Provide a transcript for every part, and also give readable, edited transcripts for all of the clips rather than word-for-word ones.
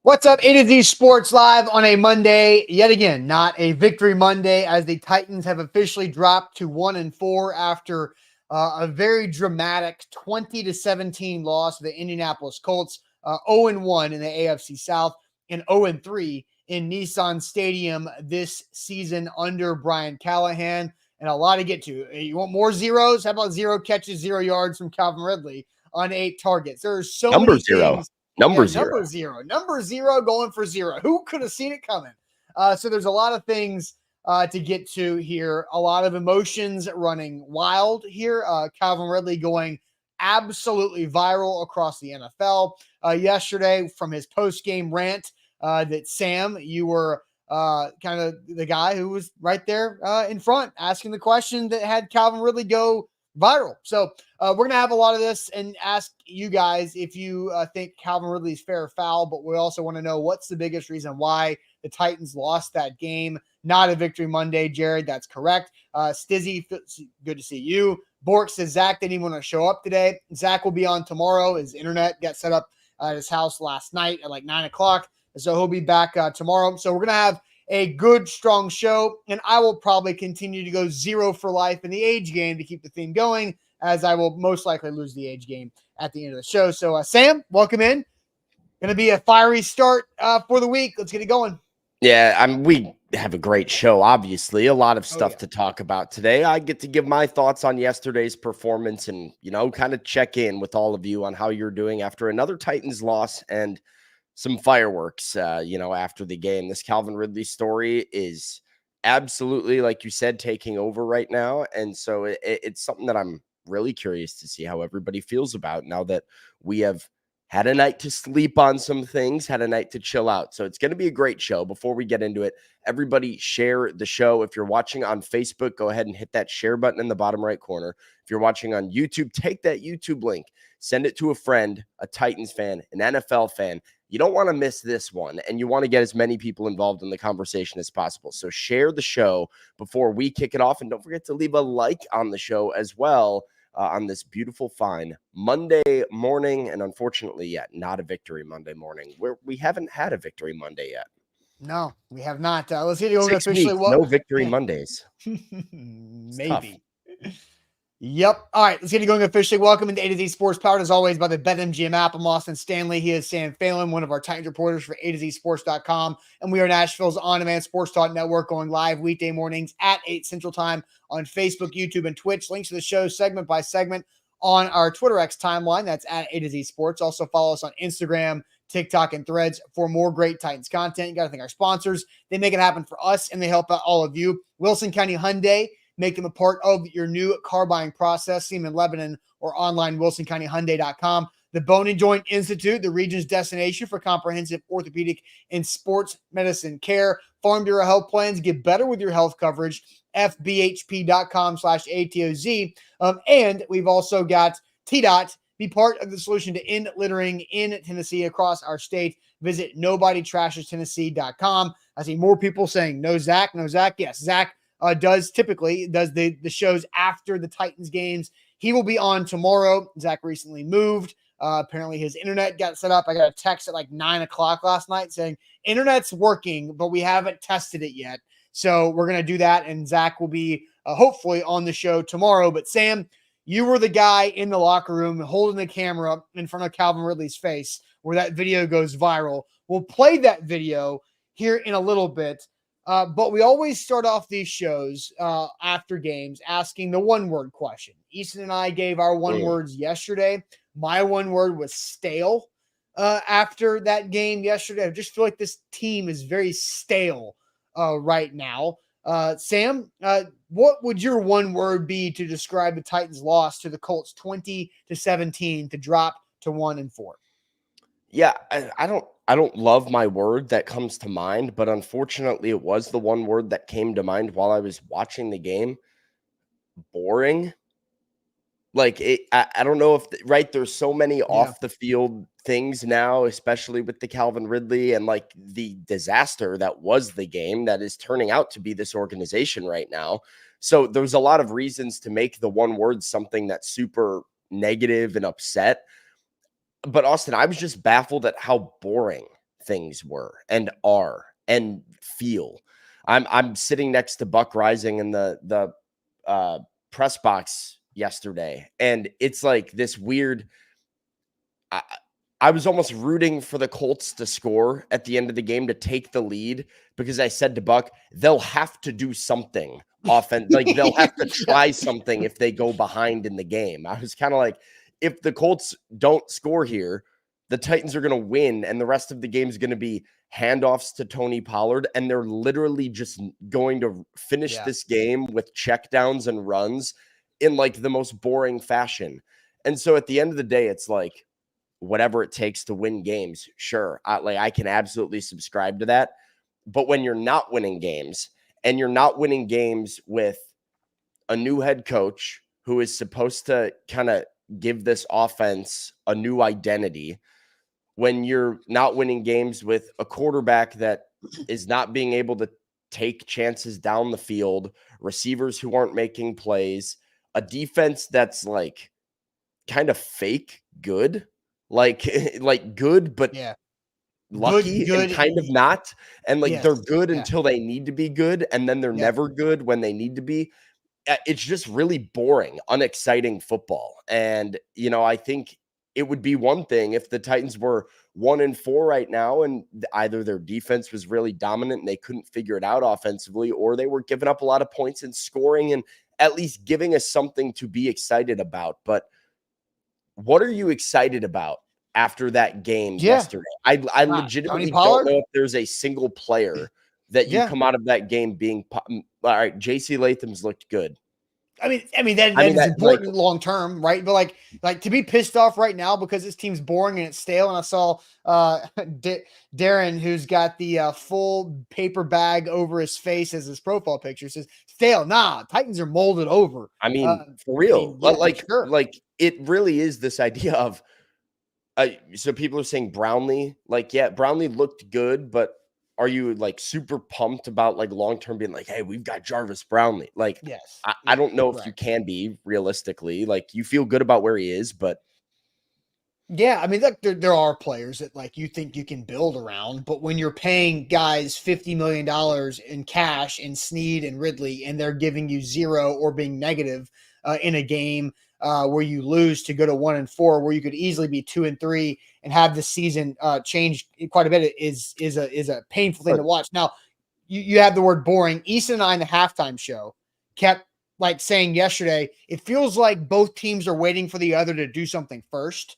What's up? A to Z Sports Live on a Monday. Yet again, not a victory Monday, as the Titans have officially dropped to 1-4 after a very dramatic 20-17 loss to the Indianapolis Colts, 0-1 in the AFC South, and 0-3 in Nissan Stadium this season under Brian Callahan. And a lot to get to. You want more zeros? How about 0 catches, 0 yards from Calvin Ridley on 8 targets? There are so Number many zero. things. Number Yeah, zero. number zero going for 0. Who could have seen it coming? So there's a lot of things to get to here. A lot of emotions running wild here. Calvin Ridley going absolutely viral across the NFL yesterday from his post-game rant that Sam, you were kind of the guy who was right there in front asking the question that had Calvin Ridley go viral. So we're going to have a lot of this and ask you guys if you think Calvin Ridley's fair or foul, but we also want to know what's the biggest reason why the Titans lost that game. Not a victory Monday, Jared. That's correct. Stizzy, good to see you. Bork says Zach didn't even want to show up today. Zach will be on tomorrow. His internet got set up at his house last night at like 9 o'clock. So he'll be back tomorrow. So we're going to have a good, strong show, and I will probably continue to go 0 for life in the age game to keep the theme going, as I will most likely lose the age game at the end of the show. So, Sam, welcome in. Going to be a fiery start for the week. Let's get it going. Yeah, we have a great show, obviously. A lot of stuff to talk about today. I get to give my thoughts on yesterday's performance and, kind of check in with all of you on how you're doing after another Titans loss and some fireworks, after the game. This Calvin Ridley story is absolutely, like you said, taking over right now. And so it's something that I'm really curious to see how everybody feels about now that we have had a night to sleep on some things, had a night to chill out. So it's going to be a great show. Before we get into it, everybody share the show. If you're watching on Facebook, go ahead and hit that share button in the bottom right corner. If you're watching on YouTube, take that YouTube link, send it to a friend, a Titans fan, an NFL fan. You don't want to miss this one, and you want to get as many people involved in the conversation as possible. So share the show before we kick it off, and don't forget to leave a like on the show as well on this beautiful, fine Monday morning, and unfortunately yet not a victory Monday morning. We haven't had a victory Monday yet. No, we have not. Let's get it over 6 officially. weeks, no victory Mondays. Maybe. Yep. All right, let's get it going officially. Welcome into A to Z Sports, powered as always by the BetMGM app. I'm Austin Stanley. He is Sam Phelan, one of our Titans reporters for A to Z Sports.com. And we are Nashville's on-demand sports talk network, going live weekday mornings at 8 Central Time on Facebook, YouTube, and Twitch. Links to the show segment by segment on our Twitter X timeline. That's at A to Z Sports. Also follow us on Instagram, TikTok, and Threads for more great Titans content. You got to thank our sponsors. They make it happen for us, and they help out all of you. Wilson County Hyundai. Make them a part of your new car buying process. See them in Lebanon or online, wilsoncountyhyundai.com. The Bone and Joint Institute, the region's destination for comprehensive orthopedic and sports medicine care. Farm Bureau Health Plans. Get better with your health coverage. FBHP.com/ATOZ. And we've also got TDOT. Be part of the solution to end littering in Tennessee across our state. Visit NobodyTrashesTennessee.com. I see more people saying, no, Zach. No, Zach. Yes, Zach does the shows after the Titans games. He will be on tomorrow. Zach recently moved. Apparently his internet got set up. I got a text at like 9 o'clock last night saying internet's working, but we haven't tested it yet. So we're going to do that. And Zach will be hopefully on the show tomorrow. But Sam, you were the guy in the locker room holding the camera in front of Calvin Ridley's face where that video goes viral. We'll play that video here in a little bit. But we always start off these shows after games asking the one-word question. Easton and I gave our one words yesterday. My one word was stale after that game yesterday. I just feel like this team is very stale right now. Sam, what would your one word be to describe the Titans' loss to the Colts 20-17 to drop to 1-4? Yeah, I don't love my word that comes to mind, but unfortunately it was the one word that came to mind while I was watching the game. Boring. Like I don't know if right. There's so many off the field things now, especially with the Calvin Ridley and like the disaster that was the game that is turning out to be this organization right now. So there's a lot of reasons to make the one word something that's super negative and upset. But Austin, I was just baffled at how boring things were and are and feel. I'm sitting next to Buck Rising in the press box yesterday, and it's like this weird. I was almost rooting for the Colts to score at the end of the game to take the lead because I said to Buck, they'll have to do something often. Like they'll have to try something if they go behind in the game. I was kind of like, if the Colts don't score here, the Titans are going to win, and the rest of the game is going to be handoffs to Tony Pollard, and they're literally just going to finish this game with checkdowns and runs in like the most boring fashion. And so at the end of the day, it's like, whatever it takes to win games, sure. I can absolutely subscribe to that. But when you're not winning games, and you're not winning games with a new head coach who is supposed to kind of give this offense a new identity, when you're not winning games with a quarterback that is not being able to take chances down the field, receivers who aren't making plays, a defense that's like kind of fake good, like good, but lucky good, and kind of not. And like they're good yeah. until they need to be good, and then they're never good when they need to be. It's just really boring, unexciting football. And, I think it would be one thing if the Titans were 1-4 right now, and either their defense was really dominant and they couldn't figure it out offensively, or they were giving up a lot of points and scoring and at least giving us something to be excited about. But what are you excited about after that game yesterday? I legitimately don't know if there's a single player that you come out of that game being all right. JC Latham's looked good. I mean that is important long term, right? But like to be pissed off right now because this team's boring and it's stale. And I saw Darren, who's got the full paper bag over his face as his profile picture, says stale. Nah, Titans are molded over. I mean, for real, like it really is this idea of. So people are saying Brownlee, Brownlee looked good, but are you like super pumped about like long term being like, hey, we've got Jarvis Brownlee? Like, yes, I don't know if you can be realistically. Like, you feel good about where he is, but yeah, I mean, look, there are players that like you think you can build around, but when you're paying guys $50 million in cash in Sneed and Ridley, and they're giving you zero or being negative in a game where you lose to go to 1-4, where you could easily be 2-3 and have the season change quite a bit, is a painful thing to watch. Now, you have the word boring. Easton and I in the halftime show kept like saying yesterday, it feels like both teams are waiting for the other to do something first.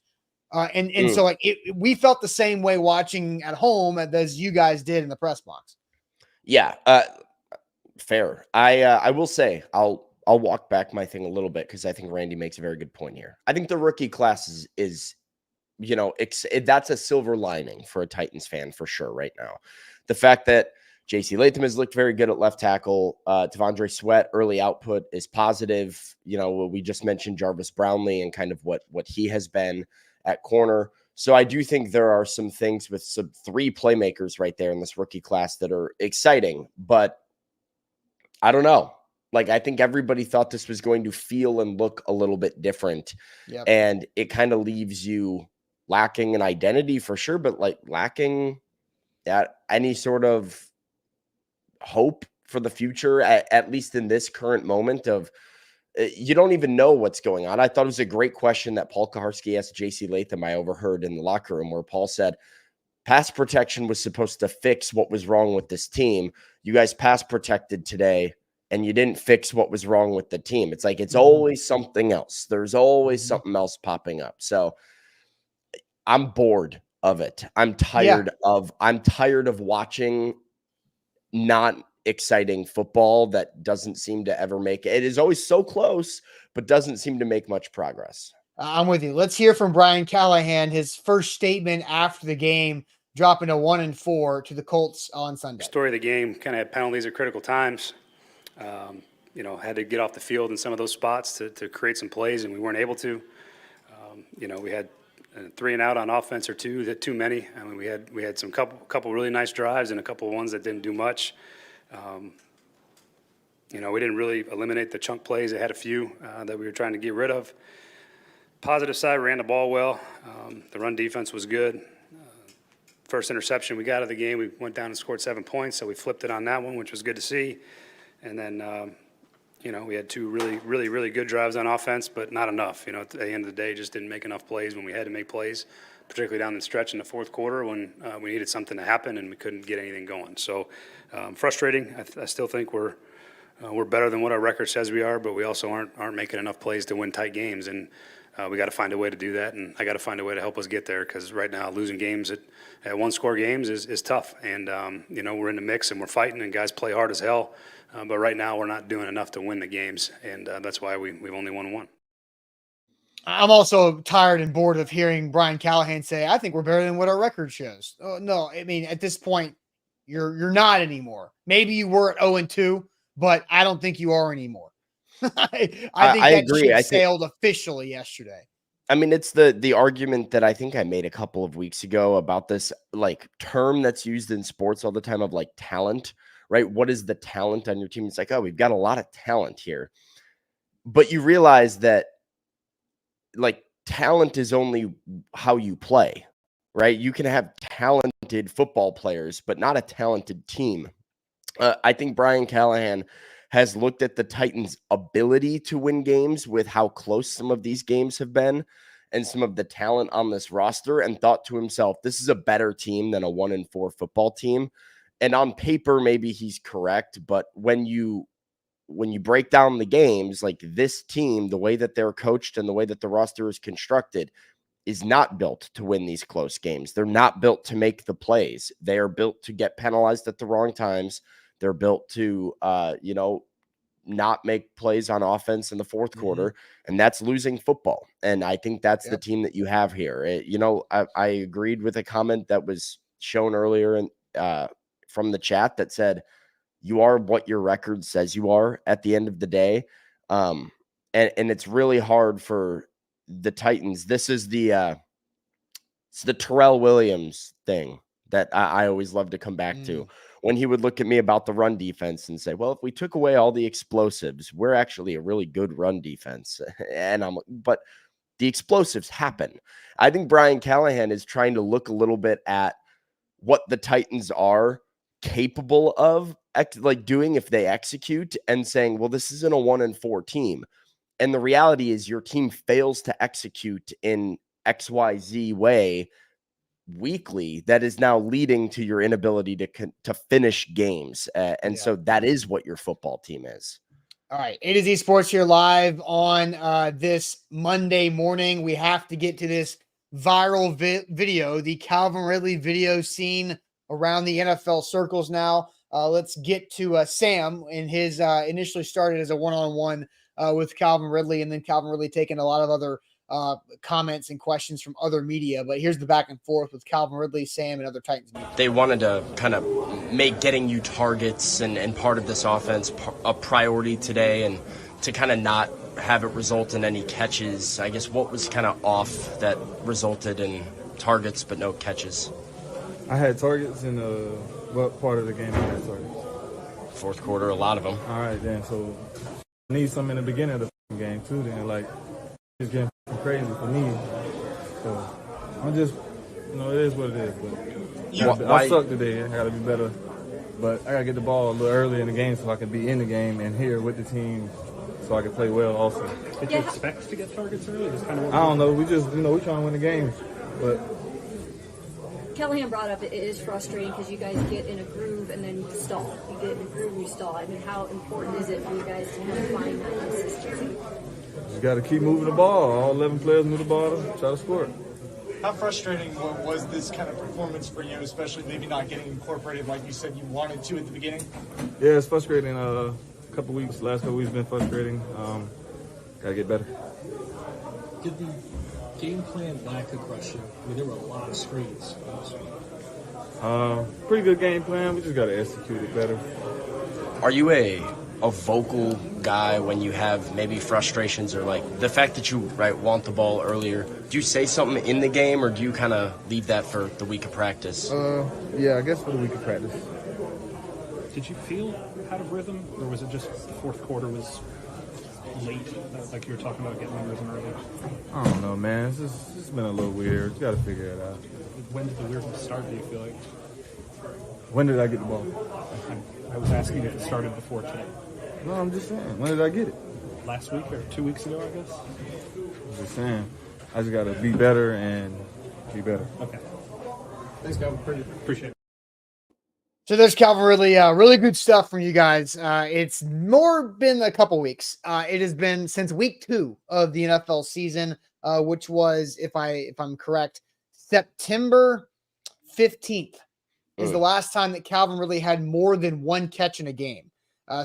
So like we felt the same way watching at home as you guys did in the press box. Yeah, fair. I will say I'll walk back my thing a little bit because I think Randy makes a very good point here. I think the rookie class is that's a silver lining for a Titans fan for sure right now. The fact that JC Latham has looked very good at left tackle. Devondre Sweat early output is positive. We just mentioned Jarvis Brownlee and kind of what he has been at corner. So I do think there are some things with some 3 playmakers right there in this rookie class that are exciting, but I don't know. Like, I think everybody thought this was going to feel and look a little bit different. Yep. And it kind of leaves you lacking an identity for sure, but like lacking any sort of hope for the future, at least in this current moment of you don't even know what's going on. I thought it was a great question that Paul Kaharski asked JC Latham. I overheard in the locker room where Paul said, pass protection was supposed to fix what was wrong with this team. You guys pass protected today and you didn't fix what was wrong with the team. It's like, it's always something else. There's always something else popping up. So I'm bored of it. I'm tired of watching not exciting football that doesn't seem to ever make it. It is always so close, but doesn't seem to make much progress. I'm with you. Let's hear from Brian Callahan, his first statement after the game, dropping a 1-4 to the Colts on Sunday. Story of the game, kind of had penalties at critical times. Had to get off the field in some of those spots to create some plays, and we weren't able to. We had 3 and out on offense or 2, that too many. I mean, we had some couple really nice drives and a couple of ones that didn't do much. We didn't really eliminate the chunk plays. It had a few that we were trying to get rid of. Positive side, ran the ball well. The run defense was good. first interception we got out of the game, we went down and scored 7 points, so we flipped it on that one, which was good to see. And then, we had 2 really good drives on offense, but not enough. At the end of the day, just didn't make enough plays when we had to make plays, particularly down the stretch in the fourth quarter when we needed something to happen and we couldn't get anything going. So frustrating. I still think we're better than what our record says we are, but we also aren't making enough plays to win tight games. And we got to find a way to do that, and I got to find a way to help us get there, because right now losing games at one-score games is tough. And, we're in the mix and we're fighting, and guys play hard as hell. But right now we're not doing enough to win the games, and that's why we've only won 1. I'm also tired and bored of hearing Brian Callahan say, I think we're better than what our record shows. Oh, no, I mean, at this point, you're not anymore. Maybe you were at 0-2, but I don't think you are anymore. I think I that agree. ship sailed officially yesterday. I mean, it's the argument that I think I made a couple of weeks ago about this term that's used in sports all the time of talent, right? What is the talent on your team? It's oh, we've got a lot of talent here. But you realize that talent is only how you play, right? You can have talented football players, but not a talented team. I think Brian Callahan has looked at the Titans' ability to win games with how close some of these games have been and some of the talent on this roster, and thought to himself, this is a better team than a 1-4 football team. And on paper, maybe he's correct, but when you break down the games, this team, the way that they're coached and the way that the roster is constructed, is not built to win these close games. They're not built to make the plays. They are built to get penalized at the wrong times. They're built to, not make plays on offense in the fourth quarter, and that's losing football. And I think that's the team that you have here. I agreed with a comment that was shown earlier from the chat that said, you are what your record says you are at the end of the day. And it's really hard for the Titans. This is it's the Terrell Williams thing that I always love to come back to, when he would look at me about the run defense and say, well, if we took away all the explosives, we're actually a really good run defense. But the explosives happen. I think Brian Callahan is trying to look a little bit at what the Titans are capable of doing if they execute, and saying, well, this isn't a 1-4 team. And the reality is your team fails to execute in XYZ way weekly, that is now leading to your inability to finish games. So that is what your football team is. All right. A to Z Sports here live on this Monday morning. We have to get to this viral video, the Calvin Ridley video seen around the NFL circles now. Let's get to Sam, and his initially started as a one-on-one with Calvin Ridley, and then Calvin Ridley taking a lot of other comments and questions from other media. But here's the back and forth with Calvin Ridley, Sam, and other Titans media. They wanted to kind of make getting you targets and part of this offense a priority today, and to kind of not have it result in any catches. I guess what was kind of off that resulted in targets but no catches? I had targets in what part of the game I had targets? Fourth quarter, a lot of them. All right, then. So I need some in the beginning of the game, too, then. It's getting crazy for me. So I'm just, it is what it is. But I suck today. I got to be better. But I got to get the ball a little early in the game so I can be in the game and here with the team so I can play well also. Did you expect to get targets early? I don't know. We just, we trying to win the games. But Callahan brought up it is frustrating because you guys get in a groove and then you stall. You get in a groove and you stall. I mean, how important is it for you guys to kind of find that consistency? Just got to keep moving the ball. All 11 players move the ball to try to score. How frustrating was this kind of performance for you, especially maybe not getting incorporated like you said you wanted to at the beginning? Yeah, it's frustrating. Last couple weeks been frustrating. Got to get better. Did the game plan lack aggression? I mean, there were a lot of screens. Pretty good game plan. We just got to execute it better. Are you a vocal guy when you have maybe frustrations, or the fact that you want the ball earlier? Do you say something in the game, or do you kind of leave that for the week of practice? Yeah, I guess for the week of practice. Did you feel out of rhythm, or was it just the fourth quarter was late, like you were talking about getting the rhythm earlier? I don't know, man. It's been a little weird. You got to figure it out. When did the weirdness start, do you feel like? When did I get the ball? I was asking if it started before today. No, I'm just saying. When did I get it? Last week or 2 weeks ago, I guess? I'm just saying. I just got to be better and be better. Okay. Thanks, Calvin. Appreciate it. So there's Calvin Ridley. Really good stuff from you guys. It's more been a couple weeks. It has been since week 2 of the NFL season, which was, if I'm correct, September 15th is the last time that Calvin Ridley had more than 1 catch in a game.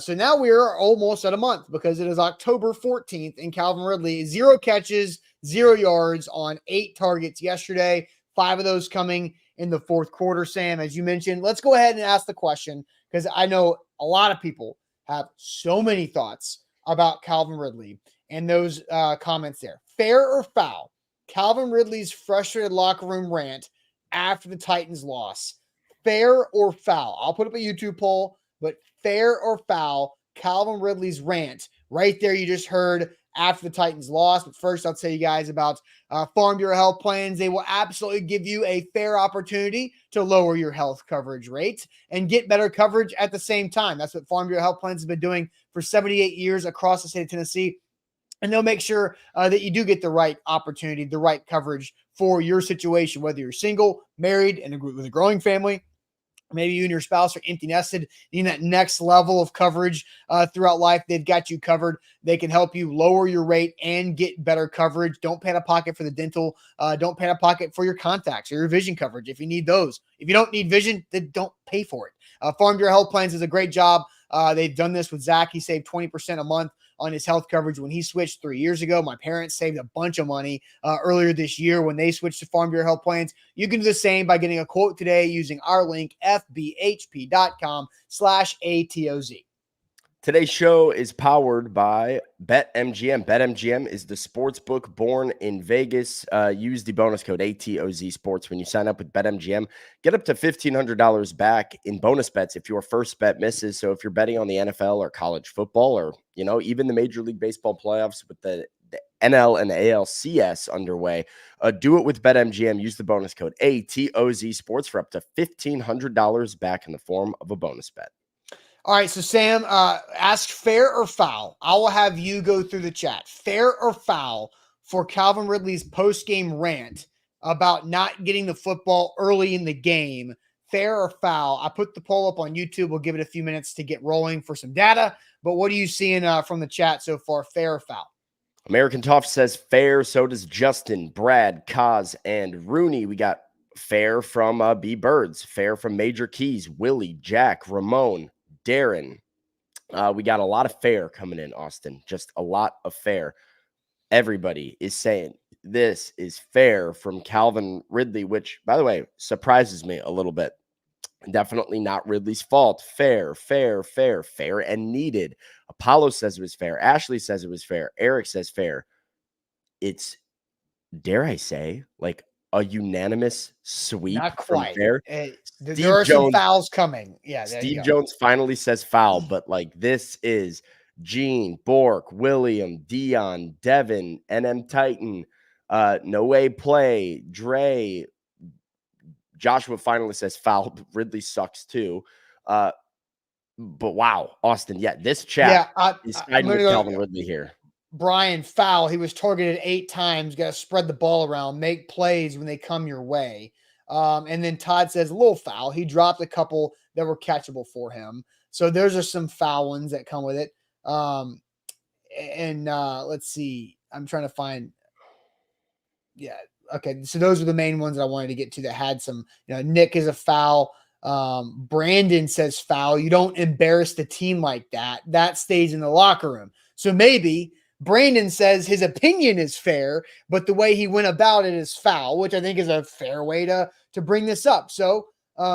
So now we are almost at a month because it is October 14th, and Calvin Ridley 0 catches, 0 yards on 8 targets yesterday. 5 of those coming in the fourth quarter. Sam, as you mentioned, let's go ahead and ask the question, because I know a lot of people have so many thoughts about Calvin Ridley and those comments there. Fair or foul? Calvin Ridley's frustrated locker room rant after the Titans loss. Fair or foul? I'll put up a YouTube poll, but fair or foul? Calvin Ridley's rant right there. You just heard after the Titans lost. But first, I'll tell you guys about Farm Bureau Health Plans. They will absolutely give you a fair opportunity to lower your health coverage rates and get better coverage at the same time. That's what Farm Bureau Health Plans has been doing for 78 years across the state of Tennessee. And they'll make sure that you do get the right opportunity, the right coverage for your situation, whether you're single, married, and with a growing family. Maybe you and your spouse are empty nested, needing that next level of coverage throughout life. They've got you covered. They can help you lower your rate and get better coverage. Don't pay out of pocket for the dental. Don't pay out of pocket for your contacts or your vision coverage if you need those. If you don't need vision, then don't pay for it. Farm Bureau Health Plans does a great job. They've done this with Zach. He saved 20% a month on his health coverage when he switched 3 years ago. My parents saved a bunch of money earlier this year when they switched to Farm Bureau Health Plans. You can do the same by getting a quote today using our link, fbhp.com/ATOZ. Today's show is powered by BetMGM. BetMGM is the sports book born in Vegas. Use the bonus code ATOZ Sports when you sign up with BetMGM. Get up to $1,500 back in bonus bets if your first bet misses. So if you're betting on the NFL or college football or, even the Major League Baseball playoffs with the NL and ALCS underway, do it with BetMGM. Use the bonus code ATOZ Sports for up to $1,500 back in the form of a bonus bet. All right, so Sam, ask fair or foul. I will have you go through the chat. Fair or foul for Calvin Ridley's post-game rant about not getting the football early in the game. Fair or foul? I put the poll up on YouTube. We'll give it a few minutes to get rolling for some data. But what are you seeing from the chat so far? Fair or foul? American Toff says fair. So does Justin, Brad, Kaz, and Rooney. We got fair from B Birds. Fair from Major Keys, Willie, Jack, Ramon, Darren. We got a lot of fair coming in, Austin. Just a lot of fair. Everybody is saying this is fair from Calvin Ridley, which, by the way, surprises me a little bit. Definitely not Ridley's fault. Fair, fair, fair, fair, and needed. Apollo says it was fair. Ashley says it was fair. Eric says fair. It's, dare I say, like a unanimous sweep. Not from quite. fair. There are some fouls coming. Yeah, Steve Jones finally says foul, but like this is Gene, Bork, William, Dion, Devin, NM Titan, No Way Play, Dre. Joshua finally says foul. Ridley sucks too. But wow, Austin, this chat is siding with Calvin Ridley here. Brian, foul. He was targeted 8 times. Got to spread the ball around, make plays when they come your way. And then Todd says a little foul. He dropped a couple that were catchable for him. So those are some foul ones that come with it. Let's see. I'm trying to find. Yeah. Okay. So those are the main ones that I wanted to get to that had some, Nick is a foul. Brandon says foul. You don't embarrass the team like that. That stays in the locker room. So maybe Brandon says his opinion is fair, but the way he went about it is foul, which I think is a fair way to bring this up. So,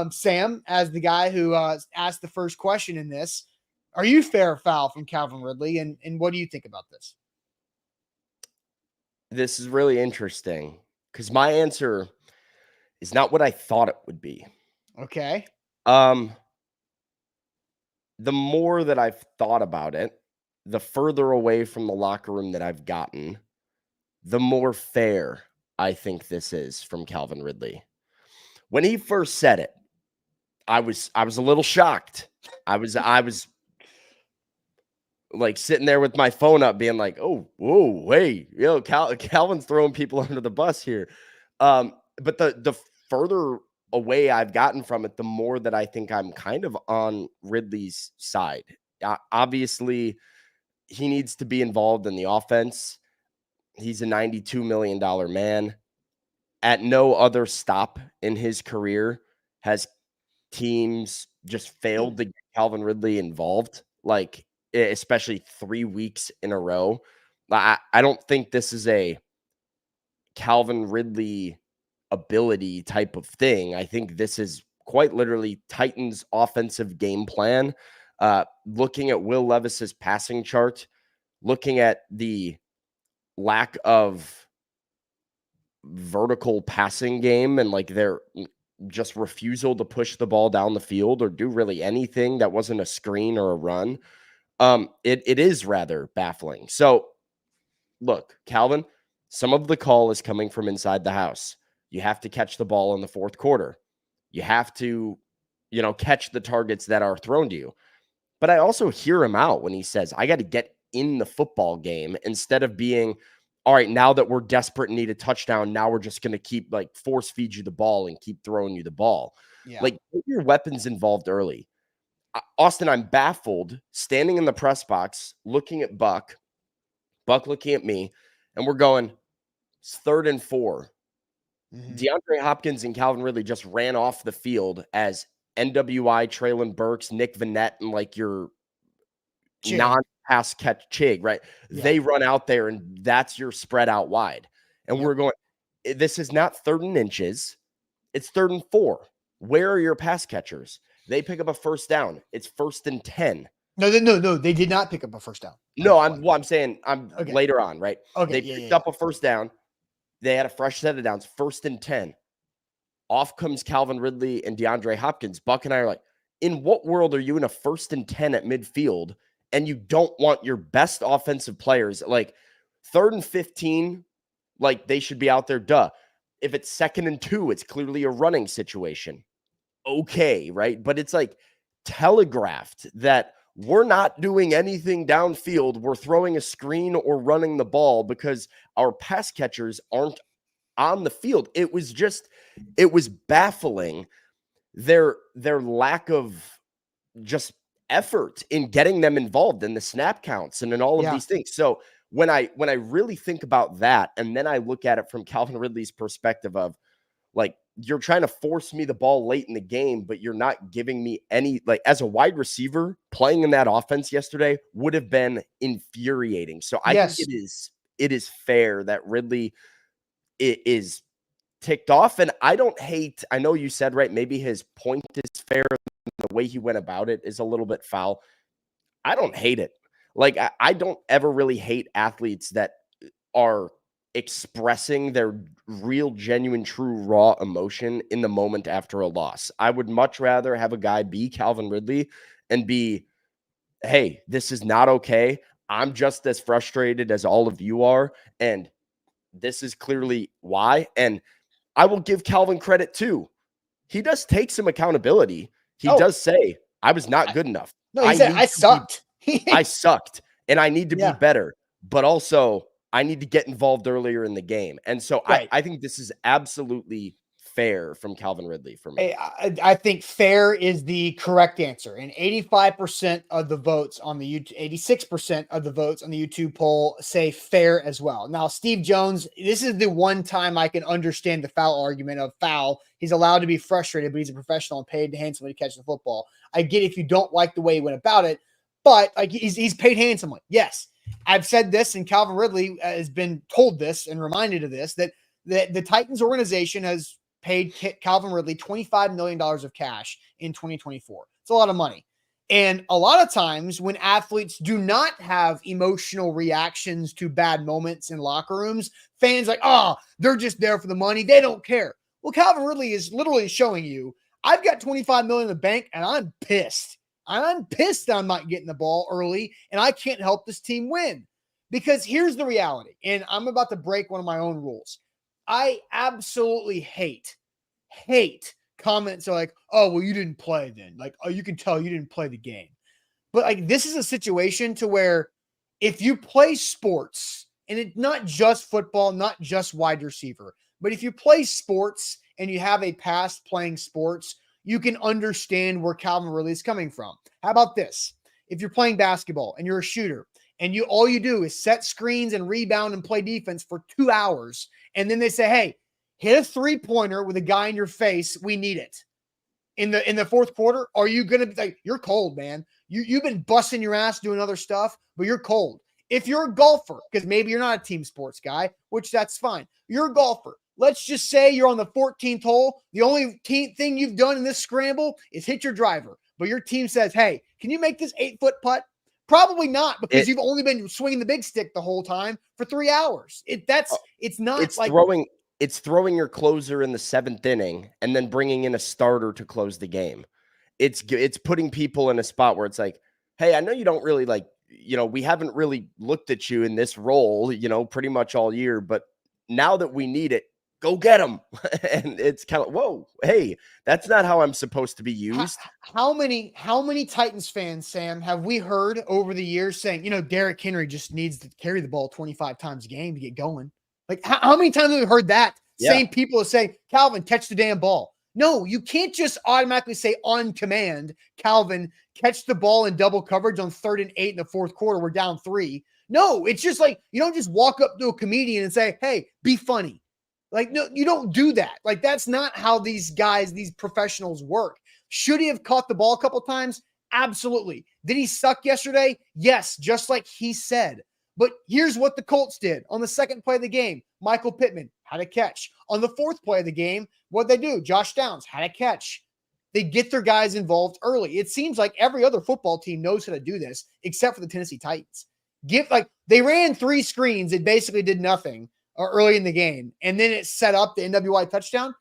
Sam, as the guy who asked the first question in this, are you fair or foul from Calvin Ridley? And what do you think about this? This is really interesting because my answer is not what I thought it would be. Okay. The more that I've thought about it, the further away from the locker room that I've gotten, the more fair I think this is from Calvin Ridley. When he first said it, I was a little shocked. I was like sitting there with my phone up being like, oh, whoa, hey, Calvin's throwing people under the bus here. But the further away I've gotten from it, the more that I think I'm kind of on Ridley's side. Obviously, he needs to be involved in the offense. He's a $92 million man. At no other stop in his career has teams just failed to get Calvin Ridley involved, like especially 3 weeks in a row. I don't think this is a Calvin Ridley ability type of thing. I think this is quite literally Titans' offensive game plan. Looking at Will Levis's passing chart, looking at the lack of vertical passing game and like their just refusal to push the ball down the field or do really anything that wasn't a screen or a run. It is rather baffling. So look, Calvin, some of the call is coming from inside the house. You have to catch the ball in the fourth quarter. You have to, catch the targets that are thrown to you. But I also hear him out when he says, I got to get in the football game instead of being, all right, now that we're desperate and need a touchdown, now we're just going to keep force feed you the ball and keep throwing you the ball. Yeah. Get your weapons involved early. Austin, I'm baffled standing in the press box, looking at Buck looking at me, and we're going, it's 3rd and 4. Mm-hmm. DeAndre Hopkins and Calvin Ridley just ran off the field as NWI, Traylon Burks, Nick Vannett, and your Chig. non-pass catch Chig, right? Yeah. They run out there, and that's your spread out wide. And we're going, this is not 3rd and inches. It's 3rd and 4. Where are your pass catchers? They pick up a first down. It's 1st and 10. No, they did not pick up a first down. No, I'm saying Okay. later on, right? Okay, They picked up a first down. They had a fresh set of downs, 1st and 10. Off comes Calvin Ridley and DeAndre Hopkins. Buck and I are like, in what world are you in a 1st and 10 at midfield and you don't want your best offensive players? 3rd and 15, they should be out there, duh. If it's 2nd and 2, it's clearly a running situation. Okay, right? But it's telegraphed that we're not doing anything downfield. We're throwing a screen or running the ball because our pass catchers aren't on the field. It was baffling their lack of just effort in getting them involved in the snap counts and in all of these things. So when I really think about that, and then I look at it from Calvin Ridley's perspective of you're trying to force me the ball late in the game, but you're not giving me any, as a wide receiver playing in that offense yesterday would have been infuriating. So I think it is fair that Ridley is ticked off. And I know you said, right, maybe his point is fair. The way he went about it is a little bit foul. I don't hate it. I don't ever really hate athletes that are expressing their real, genuine, true, raw emotion in the moment after a loss. I would much rather have a guy be Calvin Ridley and be, hey, this is not okay. I'm just as frustrated as all of you are. And this is clearly why. And I will give Calvin credit too. He does take some accountability. He does say, I was not good enough. No, he said, I sucked. I sucked and I need to be better. But also, I need to get involved earlier in the game. And so I think this is absolutely fair from Calvin Ridley for me. I think fair is the correct answer. And 85% of the votes on the YouTube, 86% of the votes on the YouTube poll say fair as well. Now, Steve Jones, this is the one time I can understand the foul argument of foul. He's allowed to be frustrated, but he's a professional and paid handsomely to catch the football. I get if you don't like the way he went about it, but he's paid handsomely. Yes. I've said this, and Calvin Ridley has been told this and reminded of this, that the Titans organization has paid Calvin Ridley $25 million of cash in 2024. It's a lot of money. And a lot of times when athletes do not have emotional reactions to bad moments in locker rooms, fans they're just there for the money. They don't care. Well, Calvin Ridley is literally showing you, I've got $25 million in the bank and I'm pissed. I'm pissed that I'm not getting the ball early and I can't help this team win. Because here's the reality, and I'm about to break one of my own rules. I absolutely hate comments are like, oh, well, you didn't play then. Like, oh, you can tell you didn't play the game. But like, this is a situation to where if you play sports, and it's not just football, not just wide receiver, but if you play sports and you have a past playing sports, you can understand where Calvin Ridley is coming from. How about this? If you're playing basketball and you're a shooter and all you do is set screens and rebound and play defense for 2 hours, and then they say, hey, hit a three-pointer with a guy in your face, we need it. In the fourth quarter, are you going to be like, you're cold, man. You've been busting your ass doing other stuff, but you're cold. If you're a golfer, because maybe you're not a team sports guy, which that's fine. You're a golfer. Let's just say you're on the 14th hole. The only thing you've done in this scramble is hit your driver. But your team says, hey, can you make this 8-foot putt? Probably not, because you've only been swinging the big stick the whole time for 3 hours. It's throwing your closer in the 7th inning and then bringing in a starter to close the game. It's putting people in a spot where it's like, hey, I know you don't really we haven't really looked at you in this role, pretty much all year, but now that we need it, go get them. And it's kind of, whoa, hey, that's not how I'm supposed to be used. How many Titans fans, Sam, have we heard over the years saying, Derrick Henry just needs to carry the ball 25 times a game to get going? Like, how many times have we heard that? Yeah. Same people say, Calvin, catch the damn ball. No, you can't just automatically say on command, Calvin, catch the ball in double coverage on 3rd and 8 in the fourth quarter. We're down 3. No, it's just like, you don't just walk up to a comedian and say, hey, be funny. Like, no, you don't do that. Like, that's not how these guys, these professionals work. Should he have caught the ball a couple times? Absolutely. Did he suck yesterday? Yes, just like he said. But here's what the Colts did. On the second play of the game, Michael Pittman had a catch. On the fourth play of the game, what'd they do? Josh Downs had a catch. They get their guys involved early. It seems like every other football team knows how to do this, except for the Tennessee Titans. They ran 3 screens. It basically did nothing early in the game. And then it set up the NWI touchdown.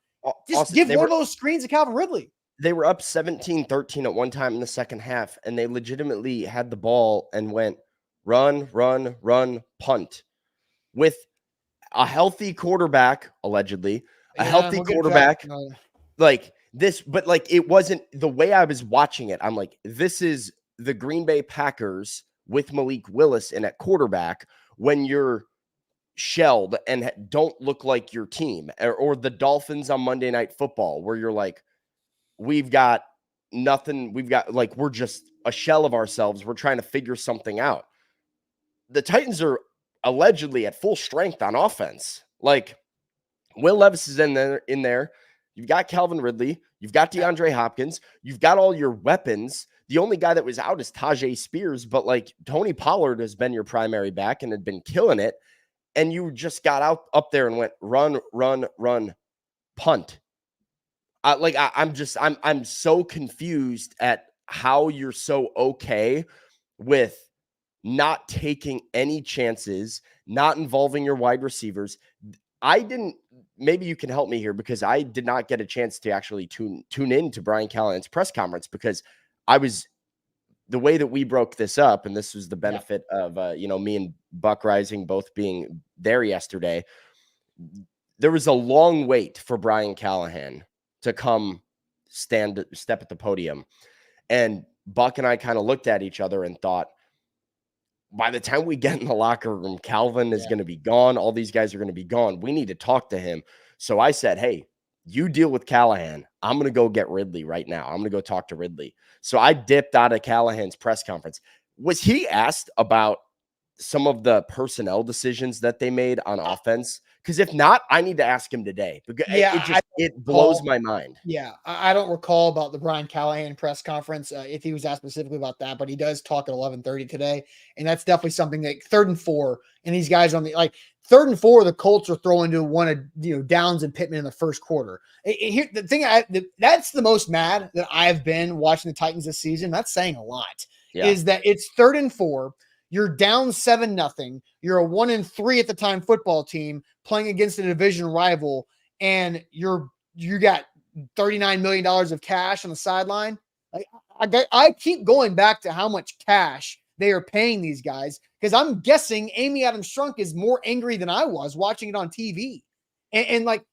Just give one of those screens to Calvin Ridley. They were up 17-13 at one time in the second half, and they legitimately had the ball and went, run, punt, with a healthy quarterback, allegedly, healthy quarterback like this. But like, it wasn't the way I was watching it. I'm like, this is the Green Bay Packers with Malik Willis in at quarterback when you're shelled and don't look like your team, or the Dolphins on Monday Night Football, where you're like, we've got nothing. We're just a shell of ourselves. We're trying to figure something out. The Titans are allegedly at full strength on offense. Like, Will Levis is in there. You've got Calvin Ridley. You've got DeAndre Hopkins. You've got all your weapons. The only guy that was out is Tajay Spears, but like, Tony Pollard has been your primary back and had been killing it. And you just got up there and went run, punt. I'm so confused at how you're so okay with not taking any chances, not involving your wide receivers. Maybe you can help me here, because I did not get a chance to actually tune in to Brian Callahan's press conference, because the way that we broke this up, and this was the benefit of, me and Buck Rising both being there yesterday. There was a long wait for Brian Callahan to come step at the podium. And Buck and I kind of looked at each other and thought, by the time we get in the locker room, Calvin is going to be gone. All these guys are going to be gone. We need to talk to him. So I said, hey, you deal with Callahan. I'm going to go get Ridley right now. I'm going to go talk to Ridley. So I dipped out of Callahan's press conference. Was he asked about some of the personnel decisions that they made on offense? Because if not, I need to ask him today, because it blows my mind. Yeah, I don't recall about the Brian Callahan press conference, if he was asked specifically about that, but he does talk at 11:30 today, and that's definitely something that 3rd and 4, and these guys on the 3rd and 4, the Colts are throwing to one of Downs and Pittman in the first quarter. Here, the thing that's the most mad that I've been watching the Titans this season. That's saying a lot. Yeah. Is that it's 3rd and 4. You're down 7-0. You're a 1-3 at the time football team playing against a division rival, and you got $39 million of cash on the sideline. Like, I keep going back to how much cash they are paying these guys, because I'm guessing Amy Adams Strunk is more angry than I was watching it on TV. And like,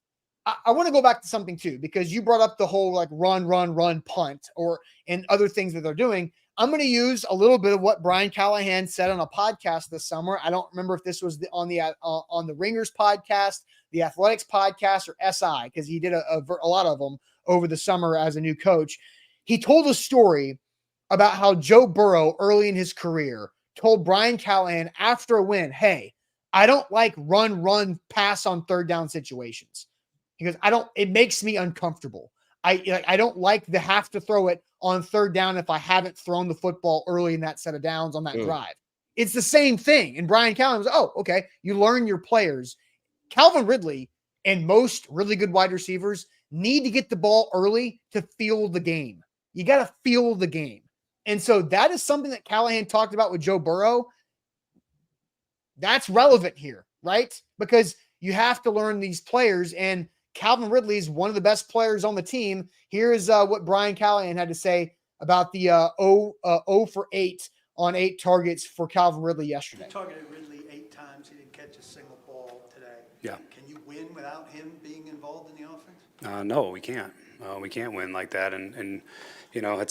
I want to go back to something too, because you brought up the whole like run, punt, and other things that they're doing. I'm going to use a little bit of what Brian Callahan said on a podcast this summer. I don't remember if this was on the Ringers podcast, the Athletics podcast, or SI, because he did a lot of them over the summer as a new coach. He told a story about how Joe Burrow early in his career told Brian Callahan after a win, hey, I don't like run, pass on third down situations. Because it makes me uncomfortable. I don't like to have to throw it on third down if I haven't thrown the football early in that set of downs on that drive. It's the same thing. And Brian Callahan was, oh, okay. You learn your players. Calvin Ridley and most really good wide receivers need to get the ball early to feel the game. You got to feel the game. And so that is something that Callahan talked about with Joe Burrow. That's relevant here, right? Because you have to learn these players, and Calvin Ridley is one of the best players on the team. Here is what Brian Callahan had to say about the 0 for 8 on 8 targets for Calvin Ridley yesterday. You targeted Ridley 8 times. He didn't catch a single ball today. Yeah. Can you win without him being involved in the offense? No, we can't. We can't win like that. And you know,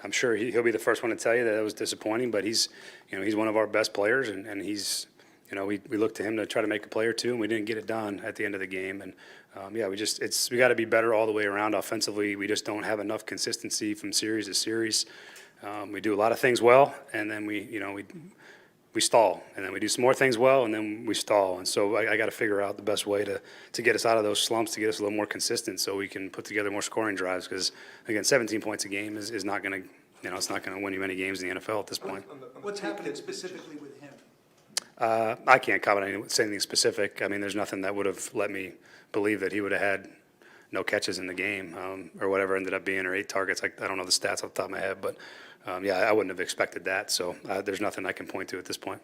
I'm sure he'll be the first one to tell you that it was disappointing, but he's one of our best players, and he's, we looked to him to try to make a play or two, and we didn't get it done at the end of the game. And we got to be better all the way around offensively. We just don't have enough consistency from series to series. We do a lot of things well, and then we stall, and then we do some more things well, and then we stall. And so I got to figure out the best way to get us out of those slumps, to get us a little more consistent, so we can put together more scoring drives. Because again, 17 points a game is not going to, it's not going to win you many games in the NFL at this point. What's happening specifically with him? I can't comment on say anything specific. I mean, there's nothing that would have let me believe that he would have had no catches in the game, or whatever ended up being, or 8 targets. I don't know the stats off the top of my head, but I wouldn't have expected that. So there's nothing I can point to at this point.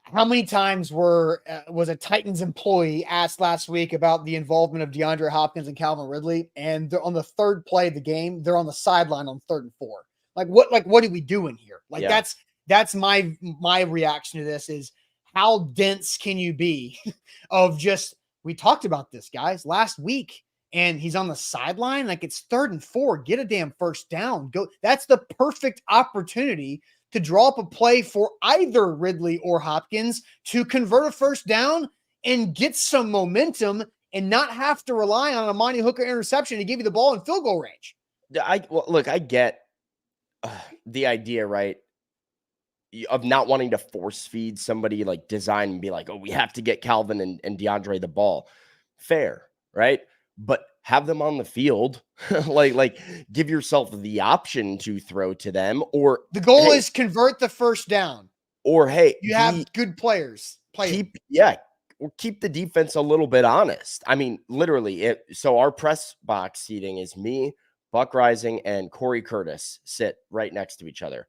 How many times was a Titans employee asked last week about the involvement of DeAndre Hopkins and Calvin Ridley, and they're on the third play of the game, they're on the sideline on 3rd and 4. What are we doing here? That's my reaction to this is, how dense can you be of just, we talked about this, guys, last week, and he's on the sideline. It's 3rd and 4, get a damn first down. Go. That's the perfect opportunity to draw up a play for either Ridley or Hopkins to convert a first down and get some momentum and not have to rely on a Monty Hooker interception to give you the ball in field goal range. I get the idea, right, of not wanting to force feed somebody, like design and be like, oh, we have to get Calvin and DeAndre the ball. Fair, right? But have them on the field, like give yourself the option to throw to them, or the goal is convert the first down. Or hey, you have good players. Keep the defense a little bit honest. I mean, literally, so our press box seating is me, Buck Rising, and Corey Curtis sit right next to each other.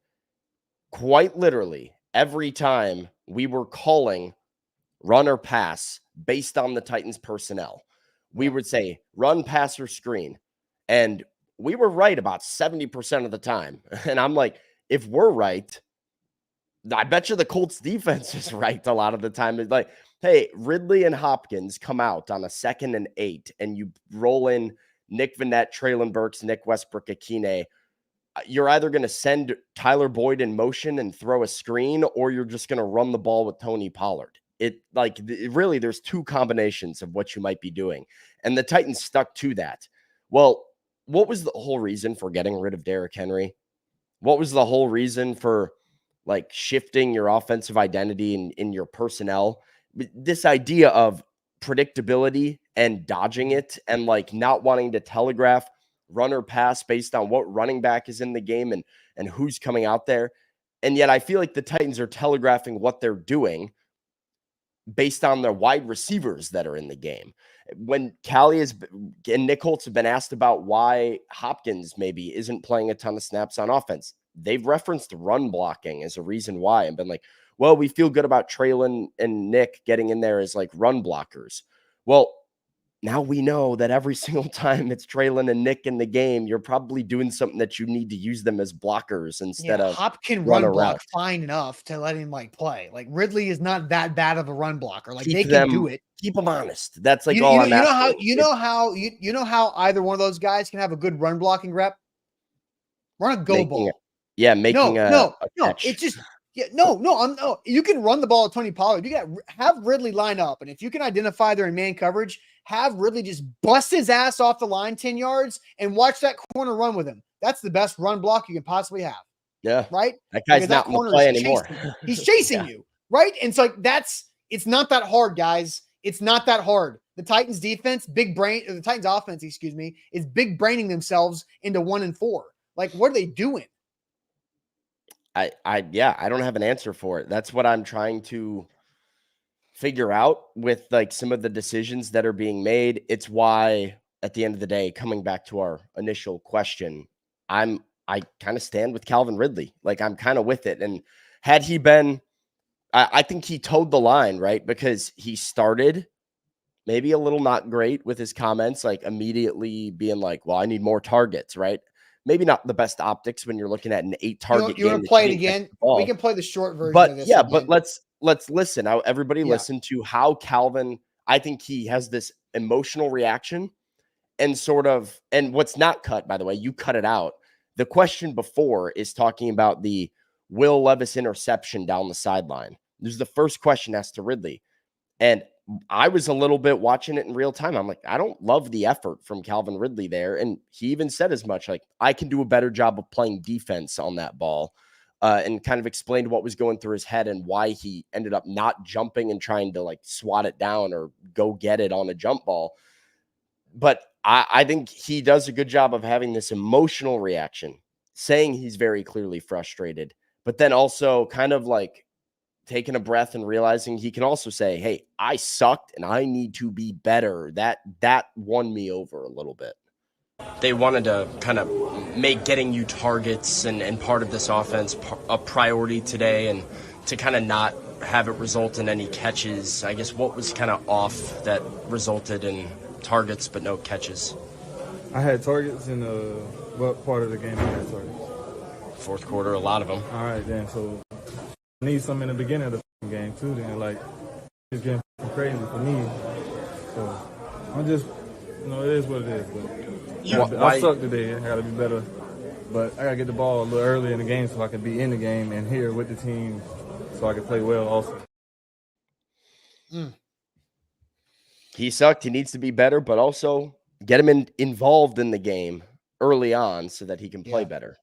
Quite literally, every time we were calling run or pass based on the Titans personnel, we would say run, pass, or screen. And we were right about 70% of the time. And I'm like, if we're right, I bet you the Colts defense is right a lot of the time. It's like, hey, Ridley and Hopkins come out on a 2nd and 8, and you roll in Nick Vannett, Traylon Burks, Nick Westbrook, Akine. You're either going to send Tyler Boyd in motion and throw a screen, or you're just going to run the ball with Tony Pollard. Really, there's 2 combinations of what you might be doing. And the Titans stuck to that. Well, what was the whole reason for getting rid of Derrick Henry? What was the whole reason for shifting your offensive identity in your personnel? This idea of predictability and dodging it, and not wanting to telegraph run or pass based on what running back is in the game and who's coming out there. And yet I feel like the Titans are telegraphing what they're doing based on their wide receivers that are in the game. When Callie and Nick Holtz have been asked about why Hopkins maybe isn't playing a ton of snaps on offense, they've referenced run blocking as a reason why, and been like, well, we feel good about Traylon and Nick getting in there as run blockers. Well, now we know that every single time it's Traylon and Nick in the game, you're probably doing something that you need to use them as blockers instead of Hop can run run around. block fine enough to let him like play. Like Ridley is not that bad of a run blocker. Like they can do it. Keep them honest. That's like You, all you, know, I'm you know asking. how you know how either one of those guys can have a good run blocking rep. Run a go ball. Making no. catch. It's just you can run the ball at Tony Pollard. You got have Ridley line up, and if you can identify they're in man coverage, have Ridley just bust his ass off the line 10 yards and watch that corner run with him. That's the best run block you can possibly have. Yeah. Right? That guy's not in the play anymore. He's chasing you, right? And so it's not that hard, guys. It's not that hard. The Titans defense, the Titans offense, is big braining themselves into 1-4. Like, what are they doing? I don't have an answer for it. That's what I'm trying to figure out with like some of the decisions that are being made. It's why at the end of the day, coming back to our initial question, I kind of stand with Calvin Ridley. Like I'm kind of with it. And had he been, I think he towed the line, right? Because he started maybe a little not great with his comments, like immediately being like, well, I need more targets, right? Maybe not the best optics when you're looking at an 8-target game. You want to play it again? We can play the short version of this. Yeah, again. but let's listen. Everybody listen to how Calvin, I think he has this emotional reaction and and what's not cut, by the way, you cut it out. The question before is talking about the Will Levis interception down the sideline. This is the first question asked to Ridley. And I was a little bit watching it in real time. I'm like, I don't love the effort from Calvin Ridley there. And he even said as much, like, I can do a better job of playing defense on that ball, and kind of explained what was going through his head and why he ended up not jumping and trying to like swat it down or go get it on a jump ball. But I think he does a good job of having this emotional reaction, saying he's very clearly frustrated, but then also kind of like taking a breath and realizing he can also say, hey, I sucked and I need to be better. That won me over a little bit. They wanted to kind of make getting you targets and part of this offense a priority today, and to kind of not have it result in any catches. I guess what was kind of off that resulted in targets but no catches? I had targets in what part of the game I had targets? Fourth quarter, a lot of them. All right, then. So I need some in the beginning of the game, too, then. Like, it's getting crazy for me. So I'm just, it is what it is. But I suck today. I got to be better. But I got to get the ball a little early in the game so I can be in the game and here with the team so I can play well also. He sucked. He needs to be better, but also get him involved in the game early on so that he can play better.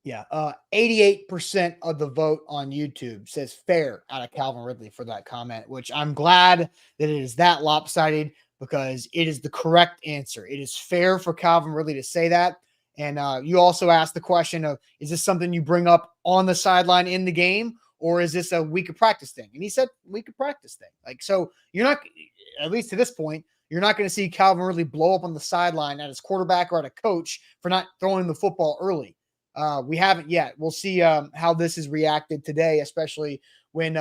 Yeah. 88% of the vote on YouTube says fair out of Calvin Ridley for that comment, which I'm glad that it is that lopsided because it is the correct answer. It is fair for Calvin Ridley to say that. And you also asked the question of, is this something you bring up on the sideline in the game, or is this a week of practice thing? And he said week of practice thing. Like, so you're not, at least to this point, you're not going to see Calvin Ridley blow up on the sideline at his quarterback or at a coach for not throwing the football early. We haven't yet. We'll see how this is reacted today, especially when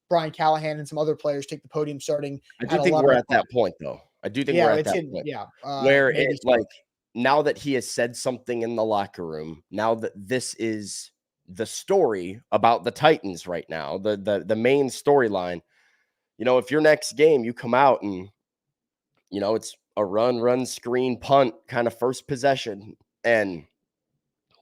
Brian Callahan and some other players take the podium starting. I do think we're at that point, though. I do think we're at that point. Yeah. Where it's like, now that he has said something in the locker room, now that this is the story about the Titans right now, the main storyline, if your next game you come out and, it's a run, screen, punt kind of first possession, and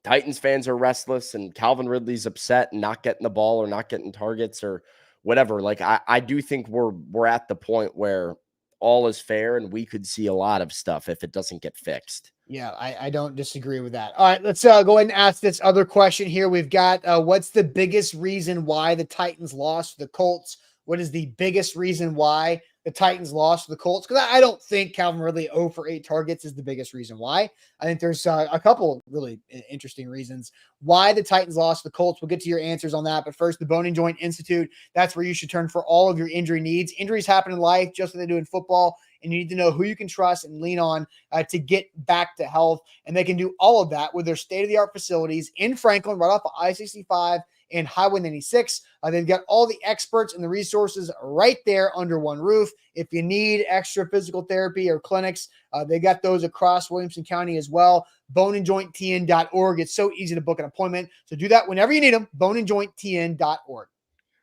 Titans fans are restless and Calvin Ridley's upset and not getting the ball or not getting targets or whatever. Like, I do think we're at the point where all is fair and we could see a lot of stuff if it doesn't get fixed. Yeah, I don't disagree with that. All right, let's go ahead and ask this other question here. We've got what's the biggest reason why the Titans lost to the Colts? What is the biggest reason why the Titans lost to the Colts? Because I don't think Calvin Ridley 0 for 8 targets is the biggest reason why. I think there's a couple really interesting reasons why the Titans lost to the Colts. We'll get to your answers on that. But first, the Bone and Joint Institute. That's where you should turn for all of your injury needs. Injuries happen in life just like they do in football. And you need to know who you can trust and lean on to get back to health. And they can do all of that with their state-of-the-art facilities in Franklin, right off of I-65 and Highway 96. They've got all the experts and the resources right there under one roof. If you need extra physical therapy or clinics, they got those across Williamson County as well. Boneandjointtn.org. It's so easy to book an appointment. So do that whenever you need them. Boneandjointtn.org.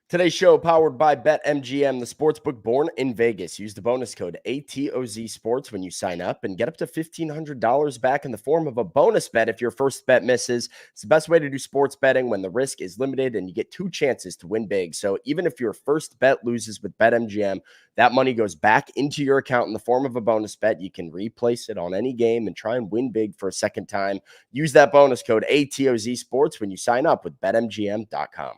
Today's show powered by BetMGM, the sportsbook born in Vegas. Use the bonus code ATOZ Sports when you sign up and get up to $1,500 back in the form of a bonus bet if your first bet misses. It's the best way to do sports betting when the risk is limited and you get 2 chances to win big. So even if your first bet loses with BetMGM, that money goes back into your account in the form of a bonus bet. You can replace it on any game and try and win big for a second time. Use that bonus code ATOZ Sports when you sign up with BetMGM.com.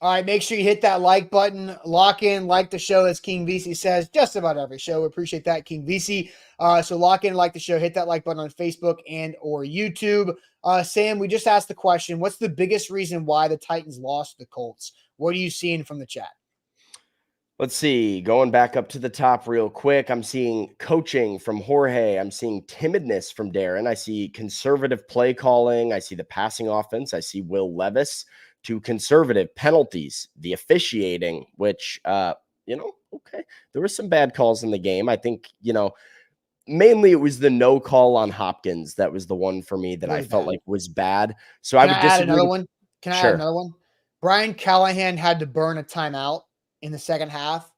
All right, make sure you hit that like button, lock in, like the show, as King VC says, just about every show. We appreciate that, King VC. So lock in, like the show, hit that like button on Facebook and or YouTube. Sam, we just asked the question, what's the biggest reason why the Titans lost the Colts? What are you seeing from the chat? Let's see, going back up to the top real quick, I'm seeing coaching from Jorge. I'm seeing timidness from Darren. I see conservative play calling. I see the passing offense. I see Will Levis. To conservative penalties, the officiating, which, okay, there were some bad calls in the game. I think, mainly it was the no call on Hopkins. That was the one for me that Really I felt bad. like was bad. So I would add disagree. another one? Can I Sure. add another one? Brian Callahan had to burn a timeout in the second half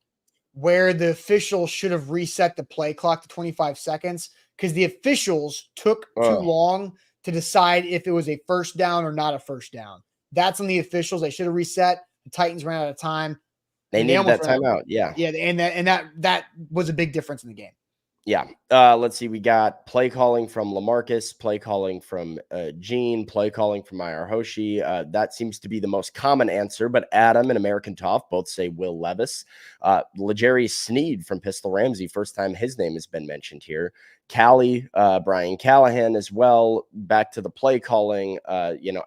where the officials should have reset the play clock to 25 seconds because the officials took too long to decide if it was a first down or not a first down. That's on the officials. They should have reset. The Titans ran out of time. They needed that timeout. Yeah. Yeah. And that was a big difference in the game. Yeah. Let's see. We got play calling from LaMarcus, play calling from Gene, play calling from Mayar Hoshi. That seems to be the most common answer, but Adam and American Toff both say Will Levis. L'Jarius Sneed from Pistol Ramsey, first time his name has been mentioned here. Callie, Brian Callahan as well. Back to the play calling.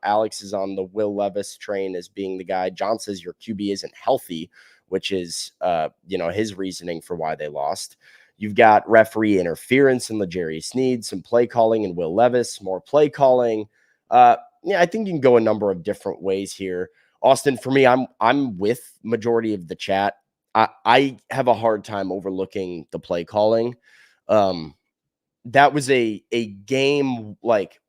Alex is on the Will Levis train as being the guy. John says your QB isn't healthy, which is, his reasoning for why they lost. You've got referee interference in L'Jarius Sneed, some play calling in Will Levis, more play calling. I think you can go a number of different ways here. Austin, for me, I'm with majority of the chat. I have a hard time overlooking the play calling. That was a game like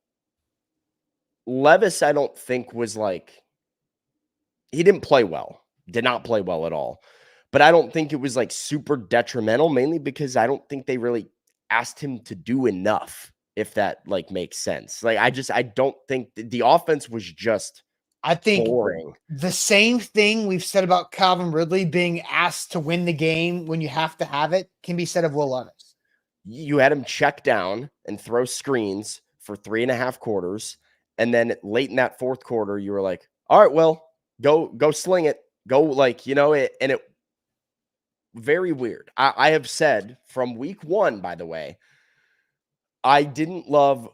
Levis, I don't think was he didn't play well, did not play well at all. But I don't think it was super detrimental, mainly because I don't think they really asked him to do enough, if that makes sense. I don't think the offense was just boring. The same thing we've said about Calvin Ridley being asked to win the game when you have to have it can be said of Will Levis. You had him check down and throw screens for 3.5 quarters. And then late in that fourth quarter, you were like, all right, well, go sling it. Go and it very weird. I have said from week 1, by the way, I didn't love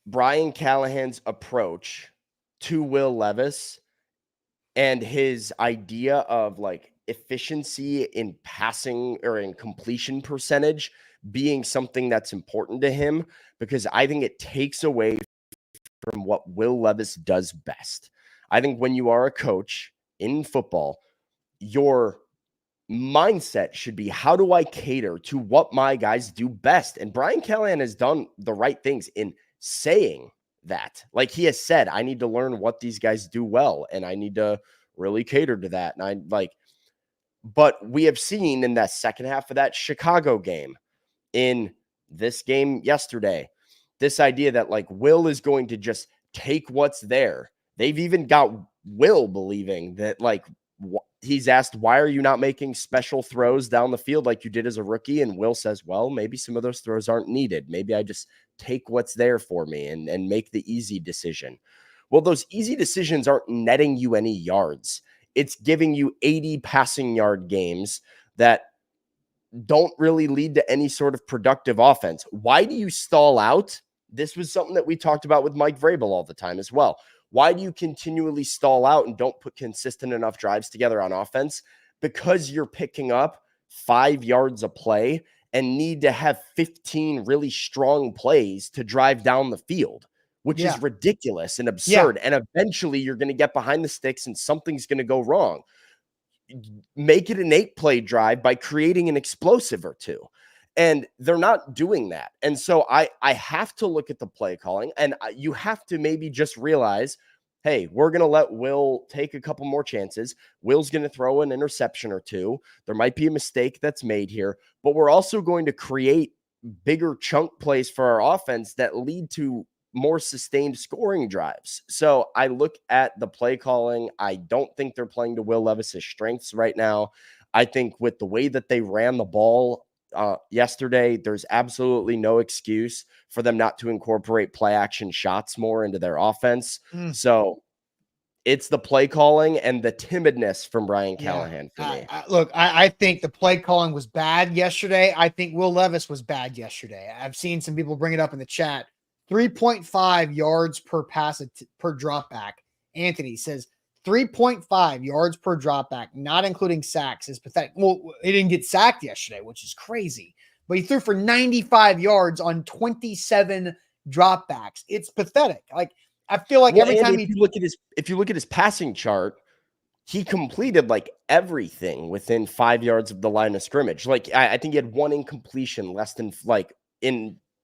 Brian Callahan's approach to Will Levis and his idea of efficiency in passing or in completion percentage being something that's important to him, because I think it takes away from what Will Levis does best. I think when you are a coach in football, your mindset should be, how do I cater to what my guys do best? And Brian Callahan has done the right things in saying that. He has said, I need to learn what these guys do well, and I need to really cater to that. And but we have seen in that second half of that Chicago game, in this game yesterday, this idea that Will is going to just take what's there. They've even got Will believing that he's asked, why are you not making special throws down the field like you did as a rookie? And Will says, well, maybe some of those throws aren't needed. Maybe I just take what's there for me and make the easy decision. Well, those easy decisions aren't netting you any yards. It's giving you 80 passing yard games that don't really lead to any sort of productive offense. Why do you stall out? This was something that we talked about with Mike Vrabel all the time as well. Why do you continually stall out and don't put consistent enough drives together on offense? Because you're picking up 5 yards a play and need to have 15 really strong plays to drive down the field. which Yeah. is ridiculous and absurd. And eventually you're going to get behind the sticks and something's going to go wrong. Make it an 8-play drive by creating an explosive or two. And they're not doing that. And so I have to look at the play calling, and you have to maybe just realize, hey, we're going to let Will take a couple more chances. Will's going to throw an interception or two. There might be a mistake that's made here, but we're also going to create bigger chunk plays for our offense that lead to more sustained scoring drives. So I look at the play calling. I don't think they're playing to Will Levis's strengths right now. I think with the way that they ran the ball yesterday, there's absolutely no excuse for them not to incorporate play action shots more into their offense. So it's the play calling and the timidness from Brian Callahan for me. I think the play calling was bad yesterday. I think Will Levis was bad yesterday. I've seen some people bring it up in the chat. 3.5 yards per pass per drop back. Anthony says 3.5 yards per drop back, not including sacks, is pathetic. Well, he didn't get sacked yesterday, which is crazy, but he threw for 95 yards on 27 dropbacks. It's pathetic. Like, I feel like every time if you look at his passing chart, he completed like everything within 5 yards of the line of scrimmage. Like, I think he had one incompletion less than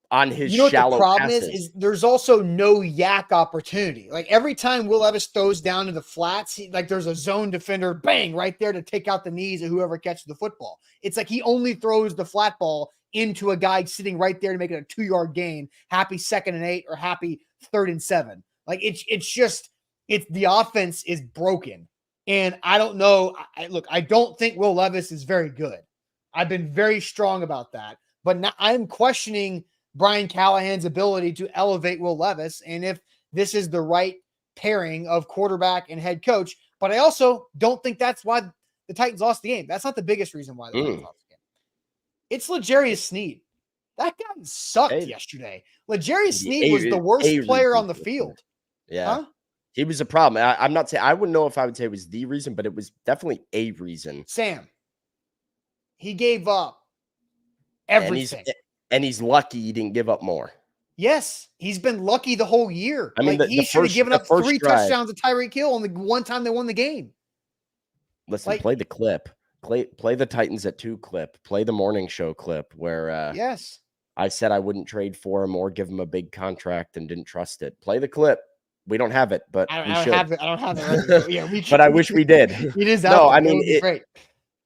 on his shallow the problem passes. is there's also no yak opportunity. Like, every time Will Levis throws down to the flats, there's a zone defender, bang, right there to take out the knees of whoever catches the football. It's like he only throws the flat ball into a guy sitting right there to make it a 2-yard gain, happy 2nd and 8 or happy 3rd and 7. Like, it's the offense is broken. And I don't know. I don't think Will Levis is very good. I've been very strong about that. But now I'm questioning Brian Callahan's ability to elevate Will Levis and if this is the right pairing of quarterback and head coach. But I also don't think that's why the Titans lost the game. That's not the biggest reason why the Titans lost the game. It's L'Jarius Sneed. That guy sucked yesterday. L'Jarius Sneed was the worst player on the field. Yeah. Huh? He was a problem. I'm not saying, I wouldn't know if I would say it was the reason, but it was definitely a reason. Sam, he gave up everything. And he's lucky he didn't give up more. Yes, he's been lucky the whole year. I mean, he should have given up 3 touchdowns to Tyreek Hill on the one time they won the game. Listen, play the clip. Play the Titans at 2 clip. Play the morning show clip where yes, I said I wouldn't trade for him or give him a big contract and didn't trust it. Play the clip. We don't have it, but we should. I don't have it. Yeah, we should. But I wish we did. It is out there. I mean, it's great.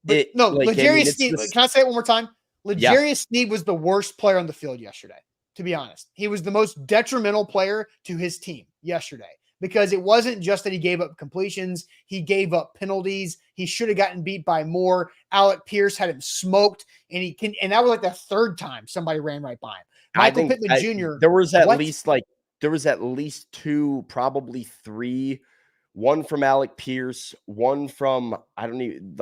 But L'Jarius Sneed. Can I say it one more time? L'Jarius Sneed was the worst player on the field yesterday, to be honest. He was the most detrimental player to his team yesterday because it wasn't just that he gave up completions. He gave up penalties. He should have gotten beat by more. Alec Pierce had him smoked, and that was like the 3rd time somebody ran right by him. Michael Pittman Jr. There was at least 2, probably 3. One from Alec Pierce, one from, I don't even,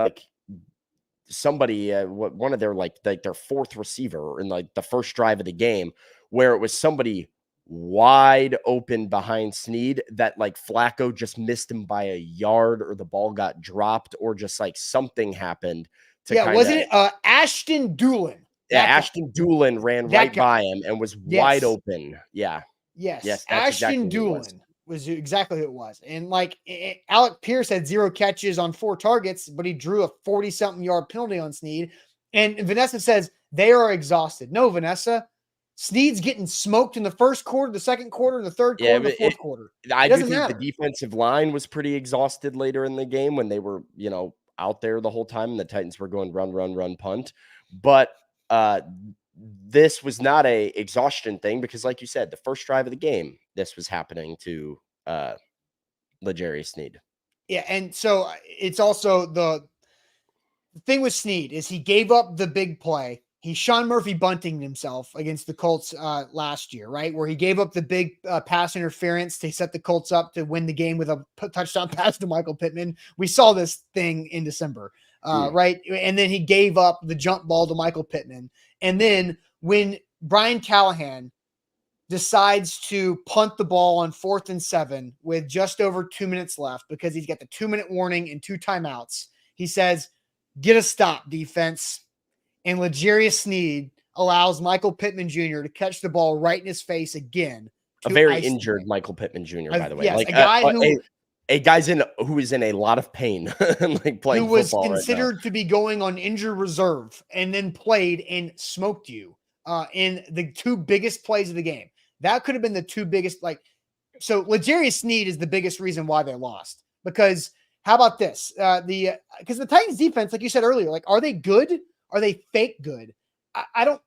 somebody, one of their their 4th receiver in the first drive of the game, where it was somebody wide open behind Sneed that Flacco just missed him by a yard, or the ball got dropped, or just something happened. Wasn't it Ashton Doolin? Yeah, Ashton Doolin ran right by him and was wide open. Yeah. Yes. Ashton Doolin was exactly who it was. And Alec Pierce had 0 catches on 4 targets, but he drew a 40-something yard penalty on Sneed. And Vanessa says they are exhausted. No, Vanessa, Sneed's getting smoked in the first quarter, the second quarter, the third quarter, the fourth quarter. I do think the defensive line was pretty exhausted later in the game when they were, out there the whole time and the Titans were going run, punt. But this was not a exhaustion thing because, like you said, the first drive of the game, this was happening to L'Jarius Sneed. Yeah, and so it's also the thing with Sneed is he gave up the big play. He Sean Murphy bunting himself against the Colts last year, right? Where he gave up the big pass interference to set the Colts up to win the game with a touchdown pass to Michael Pittman. We saw this thing in December, right? And then he gave up the jump ball to Michael Pittman. And then when Brian Callahan decides to punt the ball on 4th and 7 with just over 2 minutes left because he's got the 2-minute warning and 2 timeouts, he says, "Get a stop, defense." And L'Jarius Sneed allows Michael Pittman Jr. to catch the ball right in his face again A very injured Michael Pittman Jr., by the way. Yes, like a guy a guy's who is in a lot of pain, like playing who was football considered to be going on injured reserve and then played and smoked you in the two biggest plays of the game. That could have been the two biggest, so L'Jarius Sneed is the biggest reason why they lost. Because how about this? Because the Titans defense, like you said earlier, are they good? Are they fake good? I don't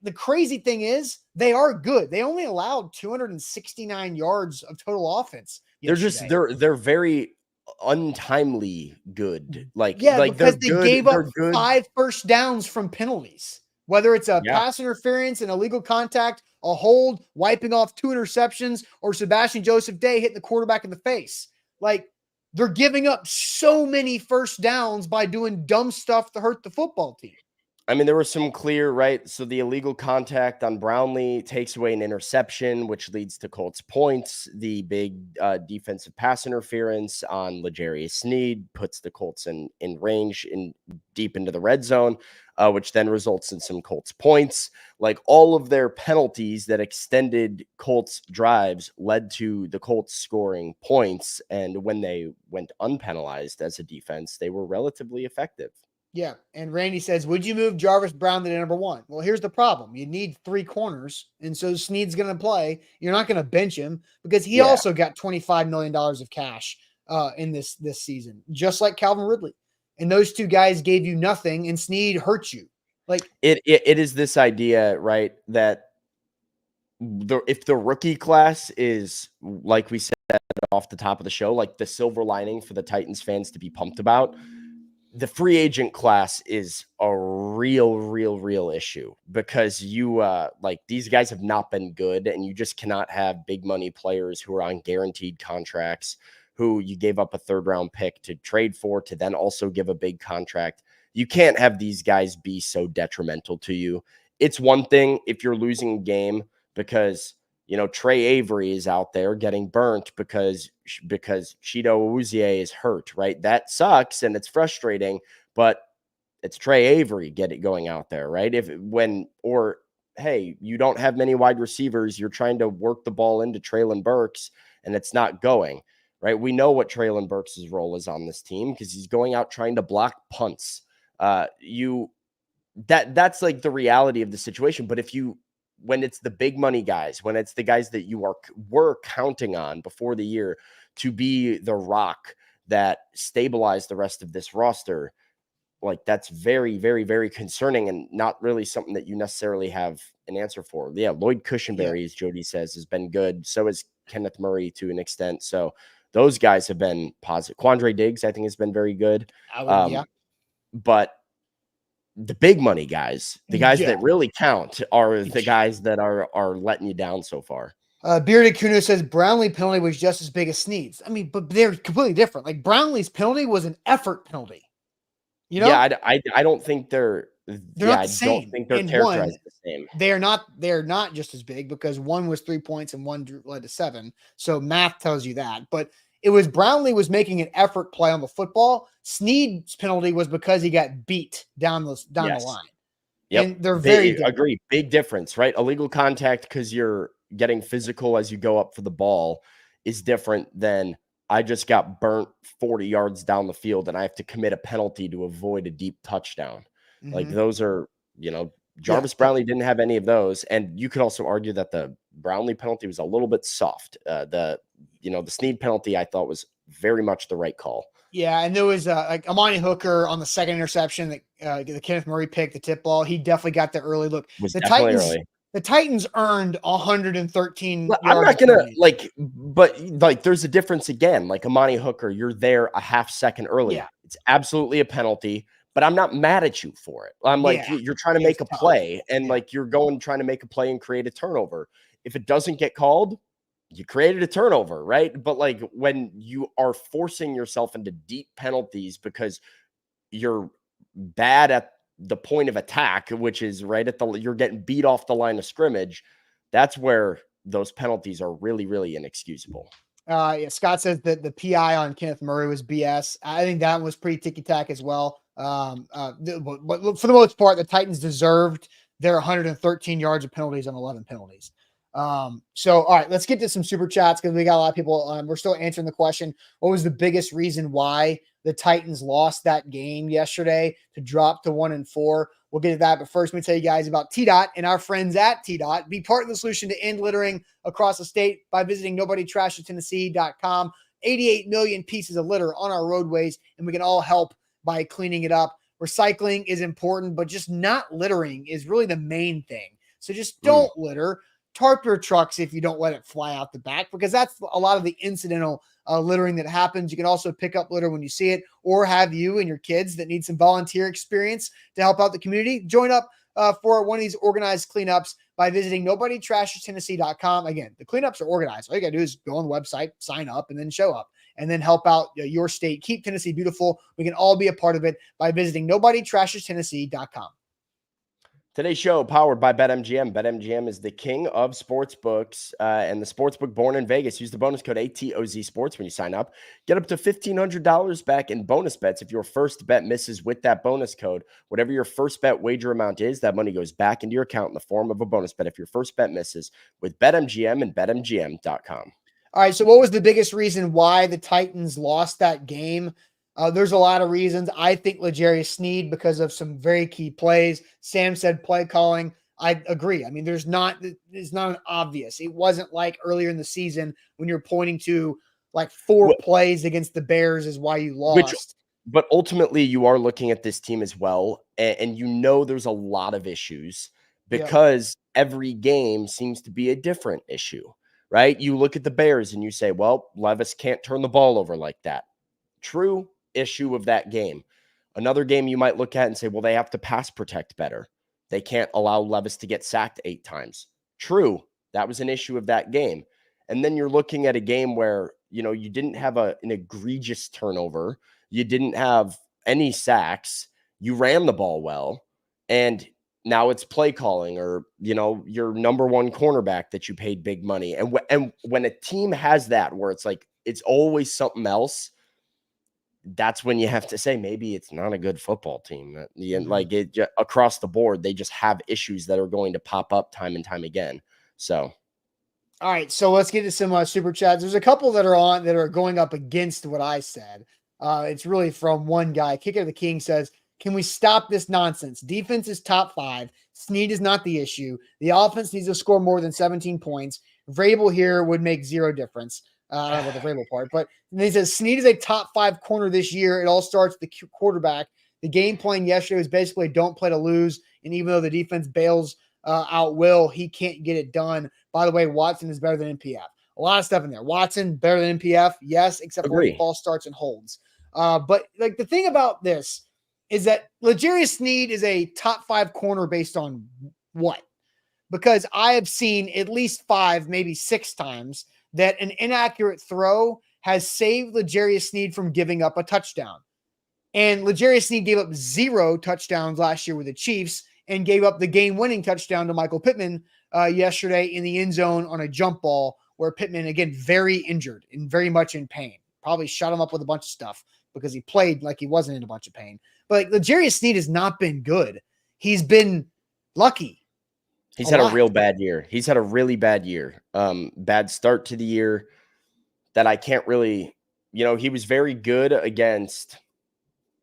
the crazy thing is they are good. They only allowed 269 yards of total offense. They're very untimely good. Because they gave up good. 5 first downs from penalties, whether it's a pass interference, an illegal contact, a hold, wiping off 2 interceptions, or Sebastian Joseph Day hitting the quarterback in the face. They're giving up so many first downs by doing dumb stuff to hurt the football team. I mean, there was some clear, right? So the illegal contact on Brownlee takes away an interception, which leads to Colts points. The big defensive pass interference on L'Jarius Sneed puts the Colts in range deep into the red zone, which then results in some Colts points. All of their penalties that extended Colts drives led to the Colts scoring points. And when they went unpenalized as a defense, they were relatively effective. Yeah, and Randy says, would you move Jarvis Brown to number 1? Well, here's the problem. You need 3 corners, and so Sneed's going to play. You're not going to bench him because he also got $25 million of cash in this season, just like Calvin Ridley. And those 2 guys gave you nothing, and Sneed hurt you. It is this idea, right, that if the rookie class is, like we said off the top of the show, the silver lining for the Titans fans to be pumped about, the free agent class is a real issue because these guys have not been good, and you just cannot have big money players who are on guaranteed contracts who you gave up a 3rd round pick to trade for to then also give a big contract. You can't have these guys be so detrimental to you. It's one thing if you're losing a game because Trey Avery is out there getting burnt because Chido Awuzie is hurt, right? That sucks and it's frustrating, but it's Trey Avery going out there, right? Hey, you don't have many wide receivers. You're trying to work the ball into Treylon Burks and it's not going, right? We know what Treylon Burks' role is on this team because he's going out trying to block punts. That's the reality of the situation. But when it's the big money guys, when it's the guys that you were counting on before the year to be the rock that stabilize the rest of this roster, that's very, very, very concerning and not really something that you necessarily have an answer for. Yeah, Lloyd Cushenberry, as Jody says, has been good. So is Kenneth Murray to an extent. So those guys have been positive. Quandre Diggs, I think, has been very good. But the big money guys, the guys that really count are the guys that are letting you down so far. Bearded Kuno says Brownlee penalty was just as big as Sneed's. I mean, but they're completely different. Brownlee's penalty was an effort penalty. Yeah, I don't think they're not the same. Don't think they're characterized the same. They're not just as big because one was 3 points and one led to 7. So math tells you that. But it was Brownlee was making an effort play on the football. Sneed's penalty was because he got beat down the line. Yep. And they're very different. Agree. Big difference, right? Illegal contact because you're getting physical as you go up for the ball is different than I just got burnt 40 yards down the field and I have to commit a penalty to avoid a deep touchdown. Those are, Jarvis Brownlee didn't have any of those. And you could also argue that the Brownlee penalty was a little bit soft. The Sneed penalty I thought was very much the right call. Yeah, and there was Amani Hooker on the second interception that the Kenneth Murray pick, the tip ball. He definitely got the early look. The Titans earned 113 yards. I'm not going to there's a difference again. Amani Hooker, you're there a half second early. Yeah. It's absolutely a penalty, but I'm not mad at you for it. I'm you're trying to make a play and you're trying to make a play and create a turnover. If it doesn't get called, you created a turnover, right? But when you are forcing yourself into deep penalties because you're bad at the point of attack, which is right at you're getting beat off the line of scrimmage, that's where those penalties are really, really inexcusable. Scott says that the PI on Kenneth Murray was BS. I think that was pretty ticky-tack as well. But for the most part, the Titans deserved their 113 yards of penalties on 11 penalties. So, all right, let's get to some super chats because we got a lot of people. We're still answering the question. What was the biggest reason why the Titans lost that game yesterday to drop to 1-4? We'll get to that. But first, let me tell you guys about T-Dot and our friends at T-Dot. Be part of the solution to end littering across the state by visiting NobodyTrashesTennessee.com. 88 million pieces of litter on our roadways, and we can all help by cleaning it up. Recycling is important, but just not littering is really the main thing. So just don't litter. Tarp your trucks if you don't let it fly out the back, because that's a lot of the incidental littering that happens. You can also pick up litter when you see it, or have you and your kids that need some volunteer experience to help out the community join up for one of these organized cleanups by visiting NobodyTrashesTennessee.com. Again, the cleanups are organized. All you got to do is go on the website, sign up, and then show up, and then help out your state. Keep Tennessee beautiful. We can all be a part of it by visiting NobodyTrashesTennessee.com. Today's show powered by BetMGM. BetMGM is the king of sports books and the sportsbook born in Vegas. Use the bonus code ATOZ Sports when you sign up. Get up to $1,500 back in bonus bets if your first bet misses with that bonus code. Whatever your first bet wager amount is, that money goes back into your account in the form of a bonus bet if your first bet misses with BetMGM and BetMGM.com. All right, so what was the biggest reason why the Titans lost that game? There's a lot of reasons. I think L'Jarius Sneed, because of some very key plays. Sam said play calling. I agree. I mean, it's not an obvious. It wasn't like earlier in the season when you're pointing to like four plays against the Bears is why you lost. But ultimately, you are looking at this team as well, and you know there's a lot of issues because every game seems to be a different issue, right? You look at the Bears and you say, well, Levis can't turn the ball over like that. True. Issue of that game. Another game you might look at and say, well, they have to pass protect better. They can't allow Levis to get sacked 8 times. True. That was an issue of that game. And then you're looking at a game where, you didn't have an egregious turnover. You didn't have any sacks. You ran the ball well. And now it's play calling or, your number one cornerback that you paid big money. And when a team has that, where it's like, it's always something else, that's when you have to say maybe it's not a good football team. Like it across the board, they just have issues that are going to pop up time and time again. So, all right, so let's get to some super chats. There's a couple that are going up against what I said. It's really from one guy. Kicker the King says, "Can we stop this nonsense? Defense is top 5. Sneed is not the issue. The offense needs to score more than 17 points. Vrabel here would make zero difference." I don't know about the Vrabel part, but he says Sneed is a top 5 corner this year. It all starts with the quarterback. The game plan yesterday was basically don't play to lose. And even though the defense bails out Will, he can't get it done. By the way, Watson is better than NPF. A lot of stuff in there. Watson better than NPF. Yes, except for false starts and holds. But like the thing about this is that L'Jarius Sneed is a top 5 corner based on what? Because I have seen at least 5, maybe 6 times that an inaccurate throw has saved L'Jarius Sneed from giving up a touchdown. And L'Jarius Sneed gave up 0 touchdowns last year with the Chiefs and gave up the game-winning touchdown to Michael Pittman yesterday in the end zone on a jump ball where Pittman, again, very injured and very much in pain. Probably shot him up with a bunch of stuff because he played like he wasn't in a bunch of pain. But like, L'Jarius Sneed has not been good. He's been lucky. He's had a real bad year. He's had a really bad year. Bad start to the year that I can't really, he was very good against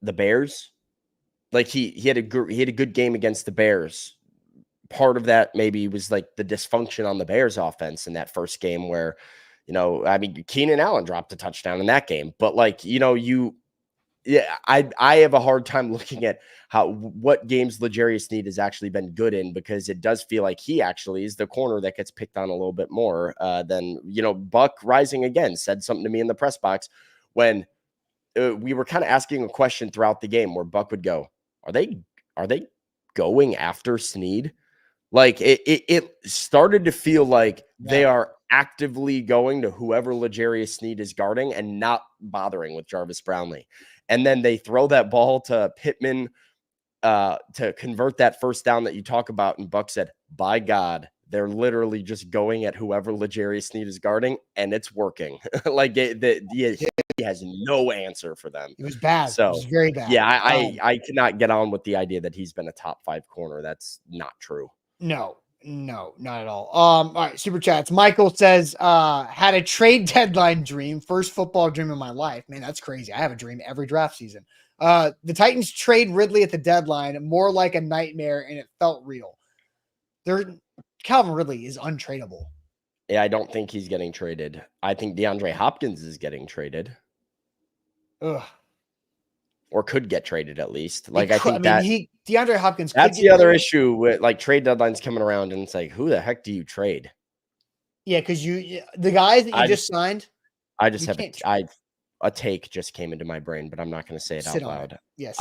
the Bears. Like he had a good game against the Bears. Part of that maybe was like the dysfunction on the Bears offense in that first game where, Keenan Allen dropped a touchdown in that game, but I have a hard time looking at what games L'Jarius Sneed has actually been good in, because it does feel like he actually is the corner that gets picked on a little bit more than, Buck Rising again said something to me in the press box when we were kind of asking a question throughout the game where Buck would go, are they going after Sneed? Like it started to feel like they are actively going to whoever L'Jarius Sneed is guarding and not bothering with Jarvis Brownlee. And then they throw that ball to Pittman to convert that first down that you talk about. And Buck said, by God, they're literally just going at whoever L'Jarius Sneed is guarding, and it's working. He has no answer for them. It was bad. So, it was very bad. Yeah, I cannot get on with the idea that he's been a top 5 corner. That's not true. No. No, not at all. All right, super chats. Michael says, had a trade deadline dream, first football dream of my life. Man, that's crazy. I have a dream every draft season. The Titans trade Ridley at the deadline, more like a nightmare, and it felt real. Calvin Ridley is untradeable. Yeah, I don't think he's getting traded. I think DeAndre Hopkins is getting traded. Ugh. Or could get traded at least. Like, DeAndre Hopkins. That's the other issue with like trade deadlines coming around, and it's like, who the heck do you trade? Yeah, because the guys that you just signed. I just have a take just came into my brain, but I'm not going to say it out loud. Yes.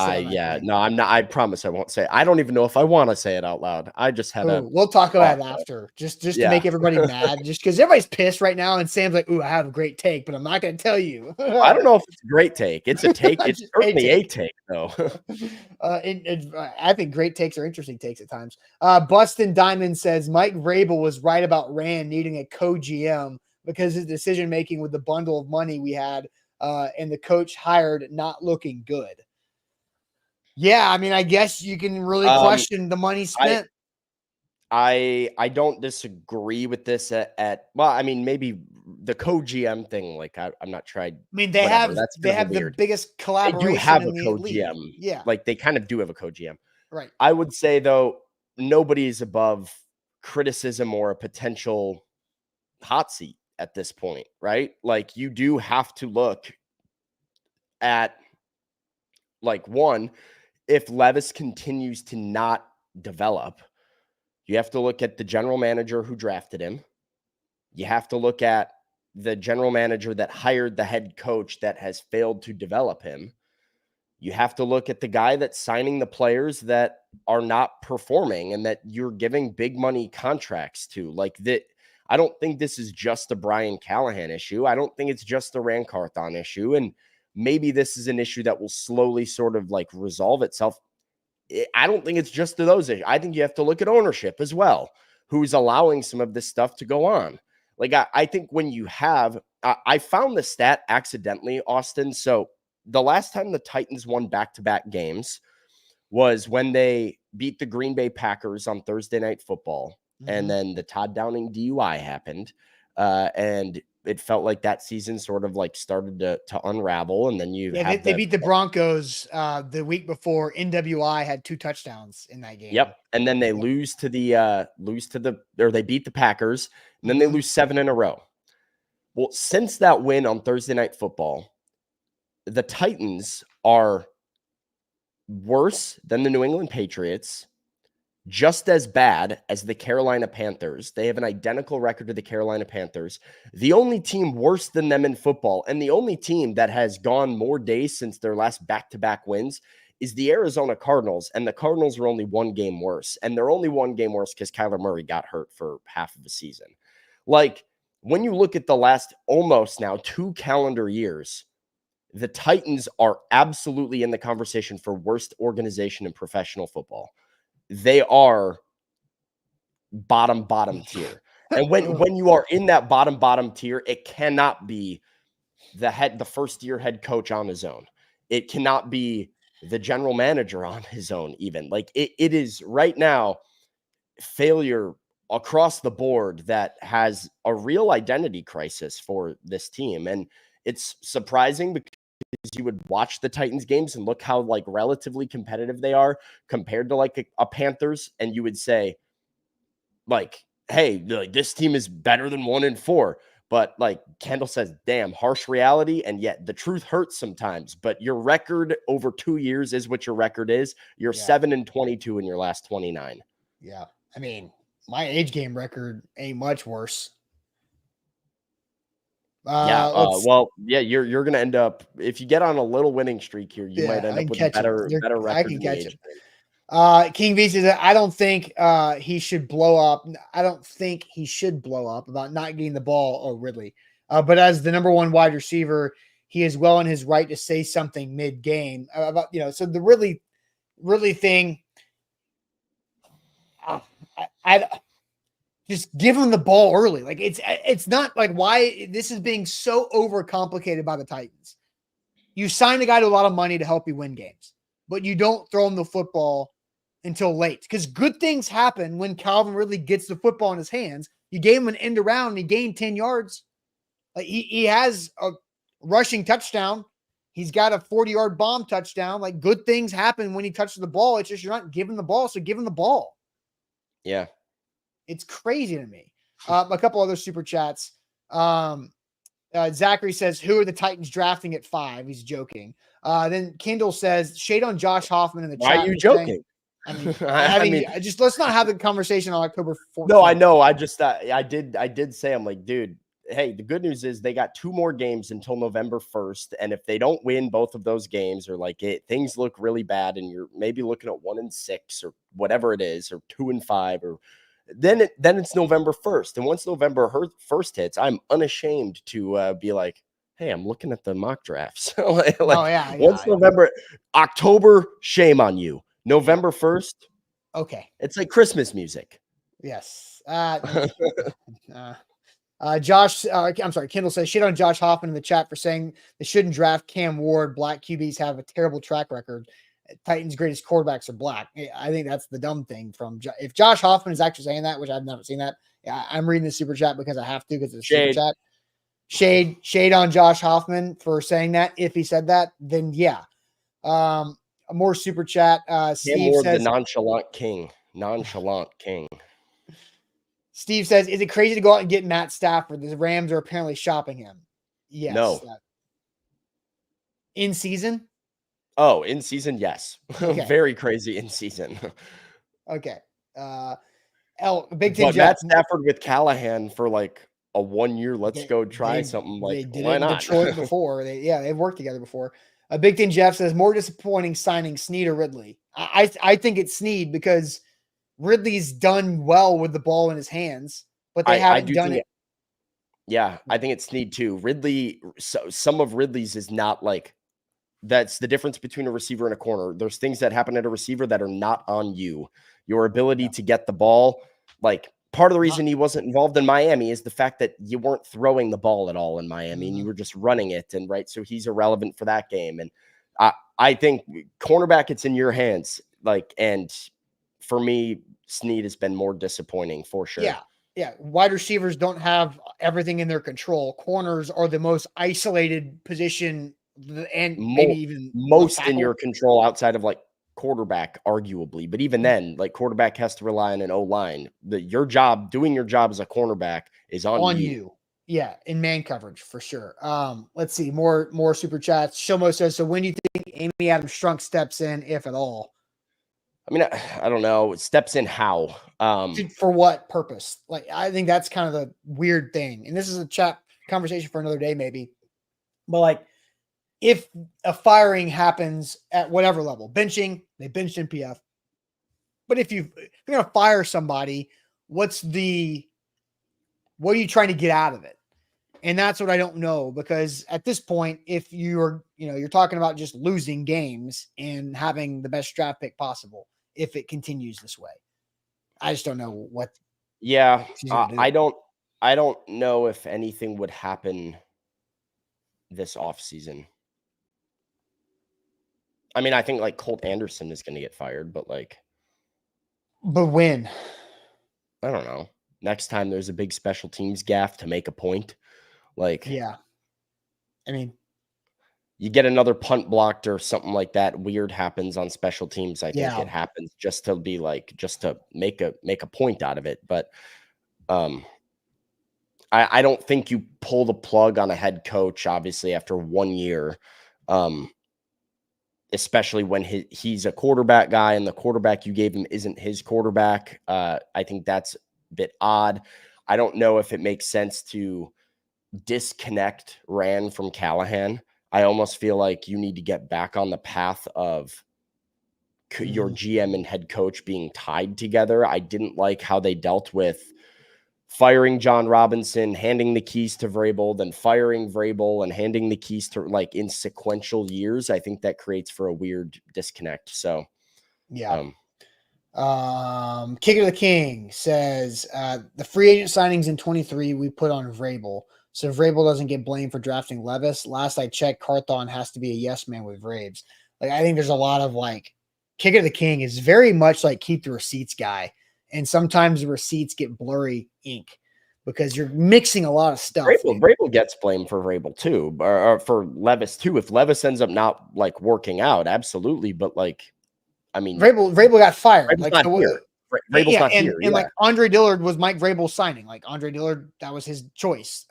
No, I'm not. I promise I won't say it. I don't even know if I want to say it out loud. I just had we'll talk about it after, just to make everybody mad, just because everybody's pissed right now. And Sam's like, "Ooh, I have a great take, but I'm not going to tell you." I don't know if it's a great take. It's a take. It's certainly a take, though. I think great takes are interesting takes at times. Bustin Diamond says Mike Vrabel was right about Rand needing a co-GM because his decision making with the bundle of money we had. And the coach hired not looking good. Yeah, I mean, I guess you can really question the money spent. I don't disagree with this well, I mean, maybe the co-GM thing, like I'm not tried. I mean, they have the biggest collaboration. They do have in a co-GM. Yeah. Like they kind of do have a co-GM. Right. I would say though, nobody is above criticism or a potential hot seat at this point, right? Like you do have to look at like one, if Levis continues to not develop, you have to look at the general manager who drafted him. You have to look at the general manager that hired the head coach that has failed to develop him. You have to look at the guy that's signing the players that are not performing and that you're giving big money contracts to. Like that, I don't think this is just a Brian Callahan issue. I don't think it's just a Rand Carthon issue. And maybe this is an issue that will slowly sort of like resolve itself. I don't think it's just to those issues. I think you have to look at ownership as well, who's allowing some of this stuff to go on. Like, I think when you have, I found the stat accidentally, Austin. So the last time the Titans won back-to-back games was when they beat the Green Bay Packers on Thursday Night Football. Mm-hmm. And then the Todd Downing DUI happened. And it felt like that season sort of like started to unravel. And then they beat the Broncos the week before. NWI had 2 touchdowns in that game. Yep. And then they they beat the Packers, and then they lose 7 in a row. Well, since that win on Thursday Night Football, the Titans are worse than the New England Patriots, just as bad as the Carolina Panthers. They have an identical record to the Carolina Panthers. The only team worse than them in football, and the only team that has gone more days since their last back-to-back wins, is the Arizona Cardinals. And the Cardinals are only 1 game worse. And they're only 1 game worse because Kyler Murray got hurt for half of the season. Like, when you look at the last almost now 2 calendar years, the Titans are absolutely in the conversation for worst organization in professional football. They are bottom tier. And when you are in that bottom tier, it cannot be the first year head coach on his own. It cannot be the general manager on his own, even. Like it is right now failure across the board that has a real identity crisis for this team. And it's surprising because you would watch the Titans games and look how like relatively competitive they are compared to like a Panthers. And you would say like, hey, like, this team is better than 1-4. But like Kendall says, damn, harsh reality. And yet the truth hurts sometimes, but your record over 2 years is what your record is. You're 7-22 in your last 29. Yeah. I mean, my age game record ain't much worse. You're gonna end up, if you get on a little winning streak here, you might end up with a better record. I can catch it. King V says, I don't think he should blow up. I don't think he should blow up about not getting the ball. Oh, Ridley. But as the number 1 wide receiver, he is well in his right to say something mid-game about, so the Ridley thing. I just give him the ball early. Like it's not like why this is being so overcomplicated by the Titans. You sign a guy to a lot of money to help you win games, but you don't throw him the football until late because good things happen when Calvin Ridley gets the football in his hands. You gave him an end around and he gained 10 yards. Like he has a rushing touchdown. He's got a 40-yard bomb touchdown. Like good things happen when he touches the ball. It's just you're not giving the ball, so give him the ball. Yeah. It's crazy to me. A couple other super chats. Zachary says, who are the Titans drafting at 5? He's joking. Then Kendall says, shade on Josh Hoffman in the chat. Why are you joking? Just let's not have the conversation on October 14th. No, I know. I just I did say, I'm like, dude, hey, the good news is they got 2 more games until November 1st. And if they don't win both of those games or like things look really bad and you're maybe looking at 1-6 or whatever it is, or 2-5, or then it's November 1st. And once November 1st hits, I'm unashamed to be like, hey, I'm looking at the mock drafts. Once October, shame on you. November 1st. Okay. It's like Christmas music. Yes. Josh, I'm sorry. Kendall says shit on Josh Hoffman in the chat for saying they shouldn't draft Cam Ward. Black QBs have a terrible track record. Titans' greatest quarterbacks are black. I think that's the dumb thing from if Josh Hoffman is actually saying that, which I've never seen that. Yeah, I'm reading the super chat because I have to because it's a super chat. Shade on Josh Hoffman for saying that. If he said that, then yeah. More super chat. Steve says the nonchalant king. Steve says, is it crazy to go out and get Matt Stafford? The Rams are apparently shopping him. Yes. No. In season? Oh, in season, yes. Okay. Very crazy in season. Okay. Big Ten But Matt Stafford with Callahan for like a 1 year. Let's go try something. Like, they did why it in not? Detroit before. They've worked together before. Big Ten Jeff says, more disappointing signing Sneed or Ridley. I think it's Sneed because Ridley's done well with the ball in his hands, but they haven't done it. Yeah, I think it's Sneed too. Ridley, some of Ridley's is not like, that's the difference between a receiver and a corner. There's things that happen at a receiver that are not on you. Your ability to get the ball, like part of the reason he wasn't involved in Miami is the fact that you weren't throwing the ball at all in Miami and you were just running it. And right. So he's irrelevant for that game. And I think cornerback, it's in your hands. Like, and for me, Sneed has been more disappointing for sure. Yeah. Yeah. Wide receivers don't have everything in their control. Corners are the most isolated position and maybe even most in your control outside of like quarterback, arguably. But even then, like quarterback has to rely on an O-line. Doing your job as a cornerback is on you. Yeah, in man coverage for sure. Let's see more super chats. Shomo says, so when do you think Amy Adams Strunk steps in, if at all? I mean, I don't know. Steps in how? For what purpose? Like, I think that's kind of the weird thing. And this is a chat conversation for another day, maybe. But like, if a firing happens at whatever level, benching, they benched NPF. But if you're going to fire somebody, what are you trying to get out of it? And that's what I don't know, because at this point, if you're talking about just losing games and having the best draft pick possible, if it continues this way, I just don't know what. Yeah. I don't know if anything would happen this offseason. I mean, I think like Colt Anderson is going to get fired, but when? I don't know. Next time there's a big special teams gaffe to make a point. Yeah. I mean, you get another punt blocked or something like that. Weird happens on special teams. I think it happens just to make a point out of it. But I don't think you pull the plug on a head coach, obviously, after 1 year. Especially when he's a quarterback guy and the quarterback you gave him isn't his quarterback. I think that's a bit odd. I don't know if it makes sense to disconnect Rand from Callahan. I almost feel like you need to get back on the path of your GM and head coach being tied together. I didn't like how they dealt with firing John Robinson, handing the keys to Vrabel, then firing Vrabel and handing the keys to in sequential years. I think that creates for a weird disconnect. So, yeah. Kicker the King says, the free agent signings in 23 we put on Vrabel. So Vrabel doesn't get blamed for drafting Levis. Last I checked, Carthon has to be a yes man with Vrabes. I think there's a lot of Kick of the King is very much like keep the receipts guy. And sometimes the receipts get blurry ink because you're mixing a lot of stuff. Vrabel gets blamed for Vrabel too, or for Levis too. If Levis ends up not like working out, absolutely. But like, I mean, Vrabel got fired. Vrabel's Like not so, here. Vrabel's not here. And like Andre Dillard was Mike Vrabel's signing. Like Andre Dillard, that was his choice.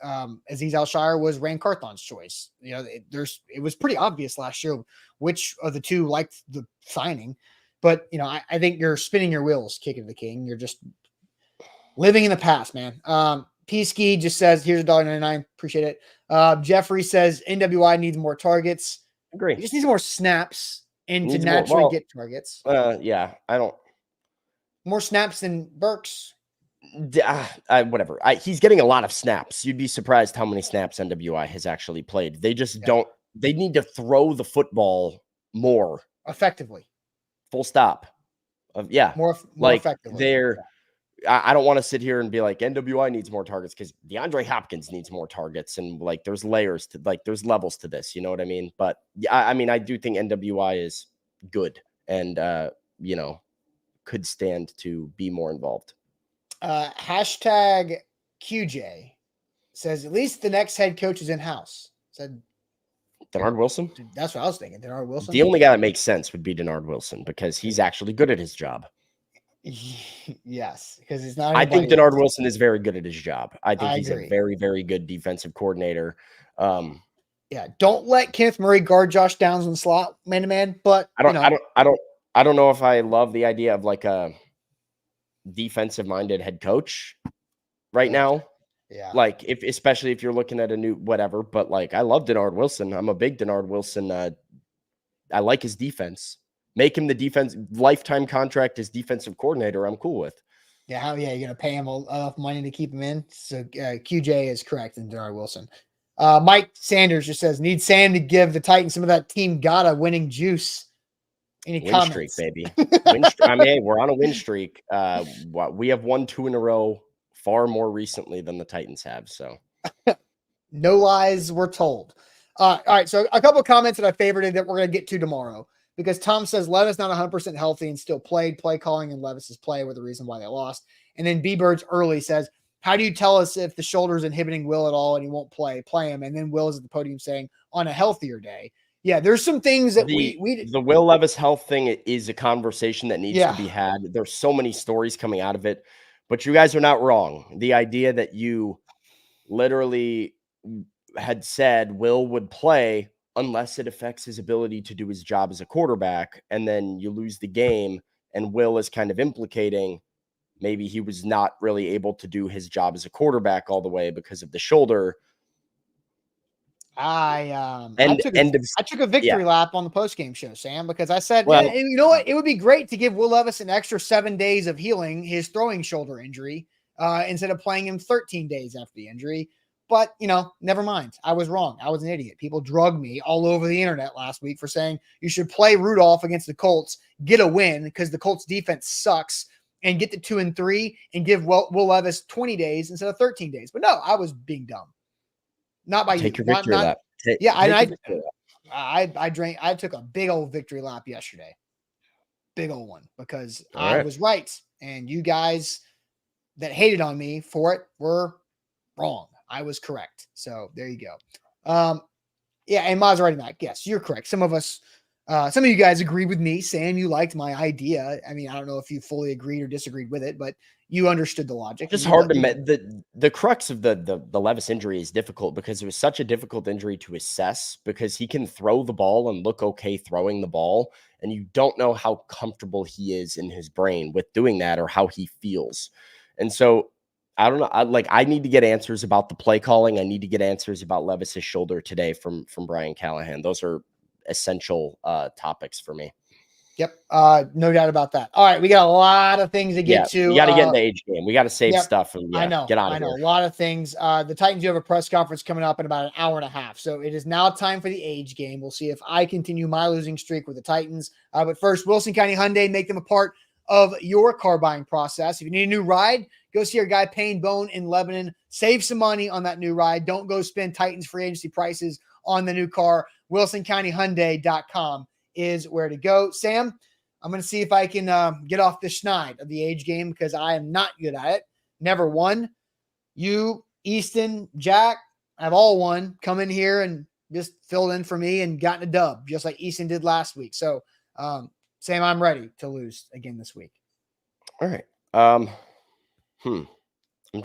Aziz Al-Shire was Rand Carthon's choice. You know, it was pretty obvious last year which of the two liked the signing. But you know, I think you're spinning your wheels, Kick of the King. You're just living in the past, man. P-Ski just says, here's $1.99. Appreciate it. Jeffrey says NWI needs more targets. Agree. He just needs more snaps and to Needs naturally more, get targets. Yeah, I don't. More snaps than Burks. Whatever. He's getting a lot of snaps. You'd be surprised how many snaps NWI has actually played. They just don't. They need to throw the football more effectively. Full stop. More like effectively. I don't want to sit here and be like NWI needs more targets because DeAndre Hopkins needs more targets, and like there's layers to there's levels to this. You know what I mean? But I mean, I do think NWI is good and could stand to be more involved. Hashtag QJ says at least the next head coach is in house. Said Denard Wilson. That's what I was thinking. Denard Wilson. The only guy that makes sense would be Denard Wilson because he's actually good at his job. Yes, because he's not. I think Denard Wilson is very good at his job. I think he's agree. A very, very good defensive coordinator. Don't let Kenneth Murray guard Josh Downs in the slot man to man. But I don't know if I love the idea of like a defensive minded head coach right now. Yeah. Like especially if you're looking at a new whatever, but like I love Denard Wilson. I'm a big Denard Wilson. I like his defense. Make him the defense lifetime contract as defensive coordinator. I'm cool with. Yeah. You're going to pay him enough money to keep him in. So QJ is correct in Denard Wilson. Mike Sanders just says, need Sam to give the Titans some of that team gotta winning juice. Any win comments? Streak, baby. I mean, hey, we're on a win streak. We have won 2 in a row far more recently than the Titans have. So no lies were told. All right. So a couple of comments that I favorited that we're going to get to tomorrow because Tom says Levis not 100% healthy and still played. Play calling and Levis's play were the reason why they lost. And then B-Birds early says, how do you tell us if the shoulder is inhibiting Will at all and he won't play him? And then Will is at the podium saying on a healthier day. Yeah, there's some things that the Will Levis health thing is a conversation that needs to be had. There's so many stories coming out of it, but you guys are not wrong. The idea that you literally had said Will would play unless it affects his ability to do his job as a quarterback, and then you lose the game, and Will is kind of implicating maybe he was not really able to do his job as a quarterback all the way because of the shoulder. I took a victory lap on the postgame show, Sam, because I said, you know what? It would be great to give Will Levis an extra 7 days of healing his throwing shoulder injury instead of playing him 13 days after the injury. But, never mind. I was wrong. I was an idiot. People drugged me all over the internet last week for saying you should play Rudolph against the Colts, get a win because the Colts defense sucks, and get to 2-3 and give Will Levis 20 days instead of 13 days. But no, I was being dumb. Not by Take you. Your victory lap. I took a big old victory lap yesterday. Big old one because I was right. And you guys that hated on me for it were wrong. I was correct. So there you go. And Maserati Mac, yes, you're correct. Some of you guys agreed with me, saying you liked my idea. I mean, I don't know if you fully agreed or disagreed with it, but you understood the logic. Just hard to the crux of the Levis injury is difficult because it was such a difficult injury to assess because he can throw the ball and look okay throwing the ball, and you don't know how comfortable he is in his brain with doing that or how he feels. And so I don't know. I need to get answers about the play calling. I need to get answers about Levis's shoulder today from Brian Callahan. Those are essential topics for me. Yep. No doubt about that. All right. We got a lot of things to get to. We got to get in the age game. We got to save stuff. And I know. Get out of here. A lot of things. The Titans do have a press conference coming up in about an hour and a half. So it is now time for the age game. We'll see if I continue my losing streak with the Titans. But first, Wilson County Hyundai, make them a part of your car buying process. If you need a new ride, go see our guy Payne Bone in Lebanon. Save some money on that new ride. Don't go spend Titans free agency prices on the new car. WilsonCountyHyundai.com is where to go. Sam, I'm going to see if I can get off the schneid of the age game because I am not good at it. Never won. You, Easton, Jack, have all won. Come in here and just filled in for me and gotten a dub, just like Easton did last week. So, Sam, I'm ready to lose again this week. All right.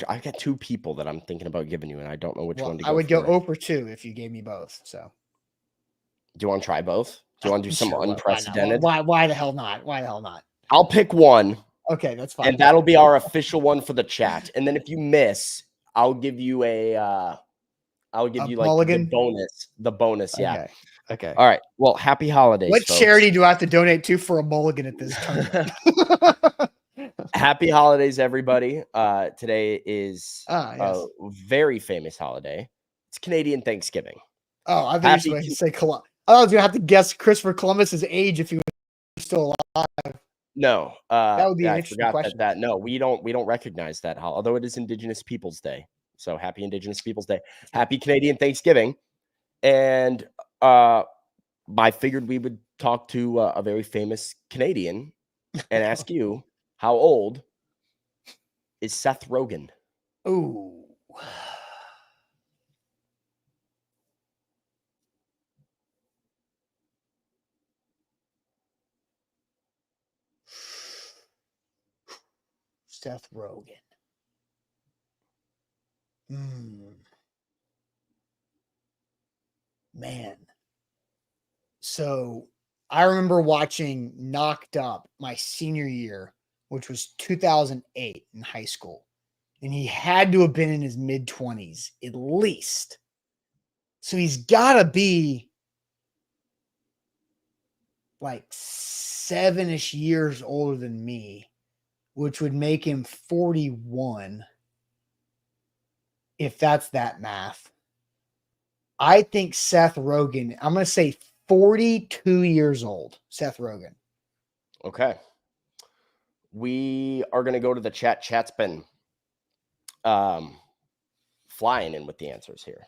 I've got two people that I'm thinking about giving you, and I don't know which one to go. I would go for. 0 for 2 if you gave me both. So, do you want to try both? Do you want to do some unprecedented? Why the hell not? Why the hell not? I'll pick one. Okay, that's fine. And that'll be our official one for the chat. And then if you miss, I'll give you like mulligan? the bonus. Yeah. Okay. All right. Well, happy holidays. What folks. charity do I have to donate to for a mulligan at this tournament? Happy holidays, everybody. Today is yes. a very famous holiday. It's Canadian Thanksgiving. Oh, I thought you were going to say Columbus. I was going to have to guess Christopher Columbus's age if he was still alive. No, that would be an I interesting forgot question. that. No, we don't recognize that, although it is Indigenous Peoples Day. So happy Indigenous Peoples Day. Happy Canadian Thanksgiving. And I figured we would talk to a very famous Canadian and ask you, how old is Seth Rogen? Ooh. Seth Rogen. Man. So I remember watching Knocked Up my senior year, which was 2008 in high school. And he had to have been in his mid-20s at least. So he's got to be like 7-ish years older than me, which would make him 41, if that's that math. I think Seth Rogen, I'm going to say 42 years old, Seth Rogen. Okay. We are going to go to the chat. Chat's been flying in with the answers here.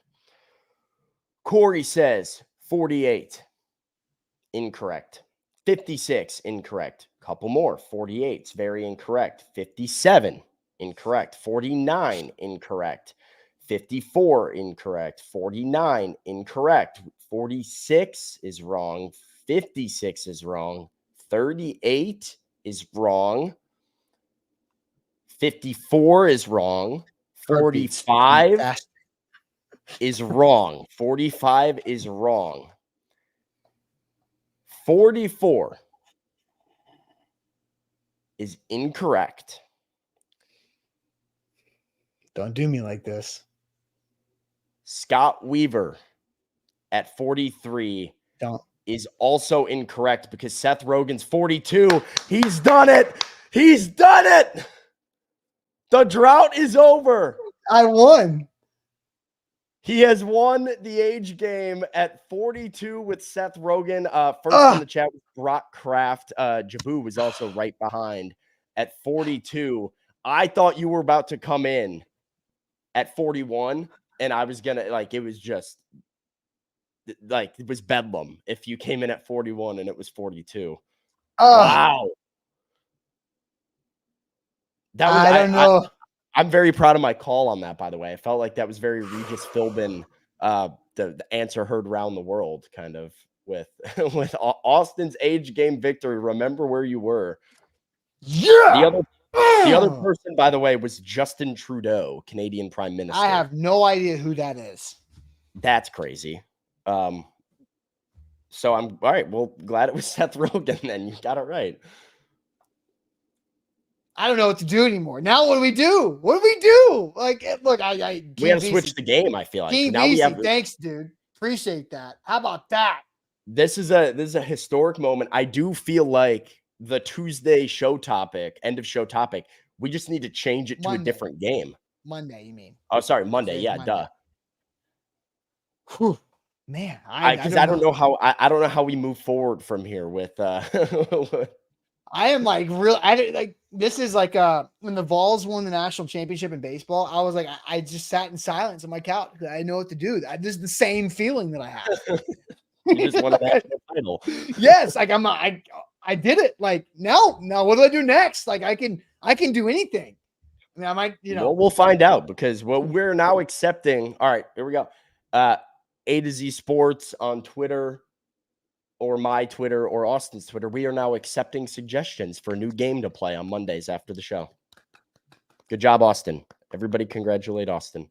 Corey says 48. Incorrect. 56. Incorrect. Couple more. 48. Very incorrect. 57. Incorrect. 49. Incorrect. 54. Incorrect. 49. Incorrect. 46 is wrong. 56 is wrong. 38 is wrong. 54 is wrong. 45 is wrong. 45 is wrong. 44 is incorrect. Don't do me like this. Scott Weaver at 43 is also incorrect because Seth Rogen's 42. He's done it. He's done it. The drought is over. I won. He has won the age game at 42 with Seth Rogen. First in the chat was Brock Kraft. Jabu was also right behind at 42. I thought you were about to come in at 41, and I was going to, like, it was just, like, it was bedlam if you came in at 41 and it was 42. Wow. That was, I don't know. I'm very proud of my call on that, by the way. I felt like that was very Regis Philbin, the answer heard around the world, kind of with Austin's age game victory. Remember where you were. Yeah. The other person, by the way, was Justin Trudeau, Canadian Prime Minister. I have no idea who that is. That's crazy. So I'm all right. Well, glad it was Seth Rogen. Then you got it right. I don't know what to do anymore. Now what do we do? What do we do? Like, look, we have to switch the game. I feel like now we have. Thanks, dude. Appreciate that. How about that? This is a historic moment. I do feel like the Tuesday show topic, end of show topic, we just need to change it to a different game. Monday, you mean? Oh, sorry, Monday. Yeah, Monday. Duh. Whew. Man, because I don't know how we move forward from here with I am like this is like when the Vols won the national championship in baseball. I was like, I just sat in silence on my couch because I didn't know what to do. This is the same feeling that I have. You just won a national title. Yes, like I I did it. Like now what do I do next? Like I can do anything. I mean, I might, Well, we'll find out because we're now accepting. All right, here we go. A to Z Sports on Twitter or my Twitter or Austin's Twitter. We are now accepting suggestions for a new game to play on Mondays after the show. Good job, Austin. Everybody congratulate Austin.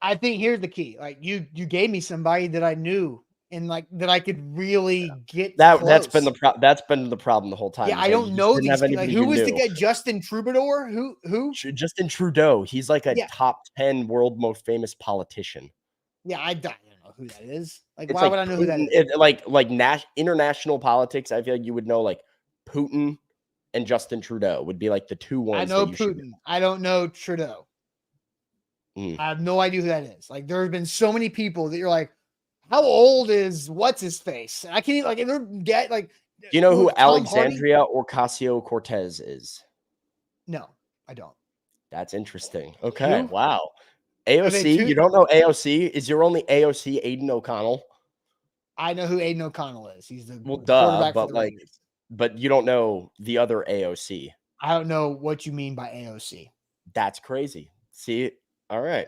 I think here's the key. Like you gave me somebody that I knew and like that I could really get That's close. been the problem the whole time. Yeah, I don't know these. Like, who was new. the guy? Justin Troubadour? Who? Justin Trudeau. He's like a top 10 world most famous politician. Yeah, I don't know who that is. Like, why would I know who that is? International politics, I feel like you would know like Putin and Justin Trudeau would be like the two ones. I know Putin. I don't know Trudeau. I have no idea who that is. Like, there have been so many people that you're like, how old is what's his face? I can't even get like. Do you know who Alexandria Ocasio-Cortez is? No, I don't. That's interesting. Okay, Who? wow. AOC, you don't know AOC? Is your only AOC Aiden O'Connell? I know who Aiden O'Connell is. He's the quarterback for the Raiders. But you don't know the other AOC. I don't know what you mean by AOC. That's crazy. See, all right.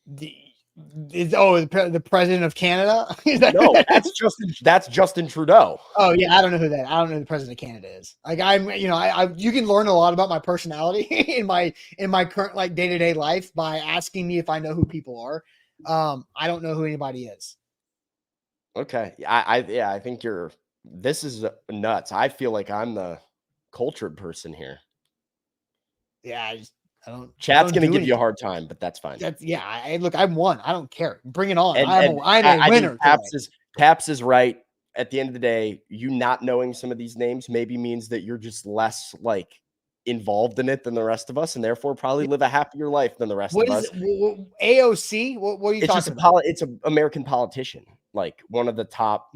The president of Canada? No, that's Justin Trudeau. Oh yeah, I don't know who that. I don't know who the president of Canada is. Like you can learn a lot about my personality in my current like day-to-day life by asking me if I know who people are. I don't know who anybody is. Okay. I think this is nuts. I feel like I'm the cultured person here. Yeah, I don't. Chat's going to give you a hard time, but that's fine. Look, I'm one. I don't care. Bring it on. I'm a winner. Caps is right. At the end of the day, you not knowing some of these names maybe means that you're just less like involved in it than the rest of us, and therefore probably live a happier life than the rest of us. AOC? What are you talking about? It's an American politician, like one of the top,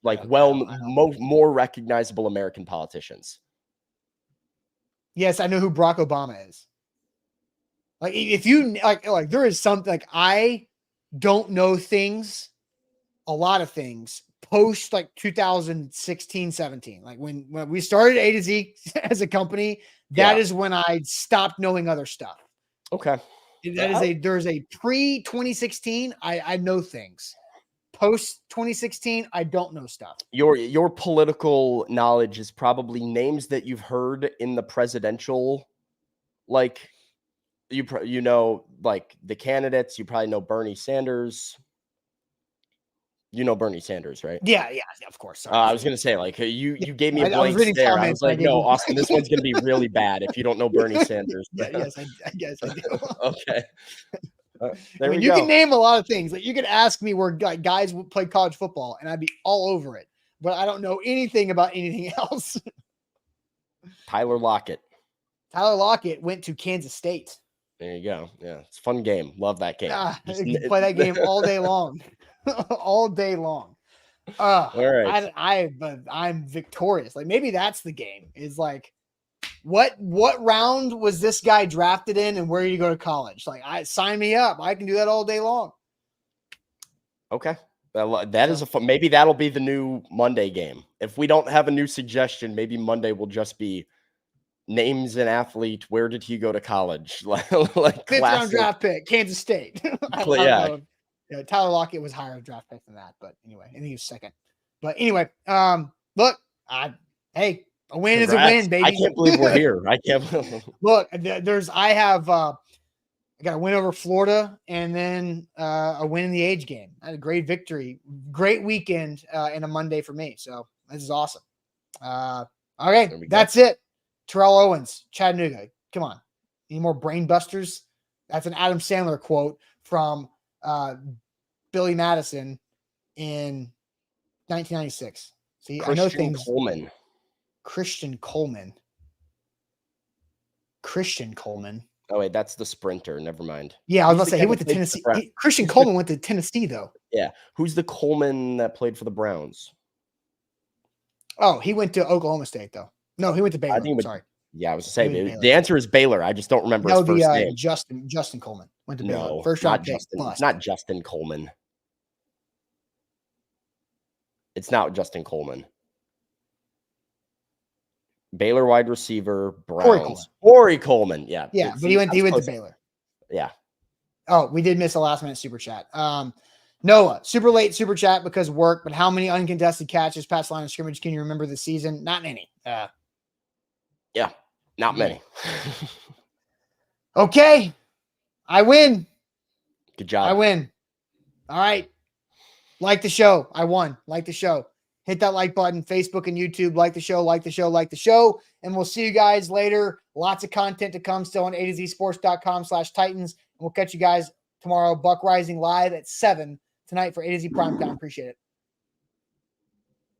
more recognizable American politicians. Yes, I know who Barack Obama is. Like, if you like, there is something like I don't know things, a lot of things post like 2016, 17. Like when we started A to Z as a company, that is when I stopped knowing other stuff. Okay. There's a pre 2016. I know things. Post 2016, I don't know stuff. Your political knowledge is probably names that you've heard in the presidential, like you know, like the candidates. You probably know Bernie Sanders. You know Bernie Sanders, right? Yeah, of course. I was gonna say, like, you gave me a blank stare. I was like, no, Austin, this one's gonna be really bad if you don't know Bernie Sanders. Yes, I guess I do. Okay. You can name a lot of things. Like you could ask me where guys would play college football, and I'd be all over it. But I don't know anything about anything else. Tyler Lockett. Tyler Lockett went to Kansas State. There you go. Yeah, it's a fun game. Love that game. You can play that game all day long. All day long. All right. I'm victorious. Like maybe that's the game. Is like what round was this guy drafted in and where do you go to college? Like sign me up. I can do that all day long. Okay. That is maybe that'll be the new Monday game. If we don't have a new suggestion, maybe Monday will just be names an athlete. Where did he go to college? like fifth round draft pick, Kansas State. Yeah. Tyler Lockett was higher draft pick than that, but anyway, I think he was second. But anyway, look, hey, a win is a win, baby. I can't believe we're here. I can't. Look, I got a win over Florida and then a win in the age game. I had a great victory, great weekend, and a Monday for me. So this is awesome. Okay, that's it. Terrell Owens, Chattanooga. Come on. Any more brain busters? That's an Adam Sandler quote from Billy Madison in 1996. See, I know things. Christian Coleman. Oh, wait, that's the sprinter. Never mind. Yeah, I was about to say he went to Tennessee. Christian Coleman went to Tennessee, though. Yeah. Who's the Coleman that played for the Browns? Oh, he went to Oklahoma State, though. No, he went to Baylor. Sorry. Yeah, I was saying the answer is Baylor. I just don't remember his first name. Justin Coleman went to Baylor. No, first round pick. It's not Justin Coleman. It's not Justin Coleman. Baylor wide receiver, Corey Browns. Corey Coleman. Yeah. Yeah, but he went to Baylor. Yeah. Oh, we did miss a last minute super chat. Noah, super late super chat because work, but how many uncontested catches past line of scrimmage can you remember this season? Not many. Yeah, not many. Okay. I win. Good job. I win. All right. Like the show. I won. Like the show. Hit that like button, Facebook and YouTube. Like the show, like the show, like the show. And we'll see you guys later. Lots of content to come still on A2Zsports.com/Titans. And we'll catch you guys tomorrow. Buck Rising live at 7 tonight for A to Z Primetime. Appreciate it.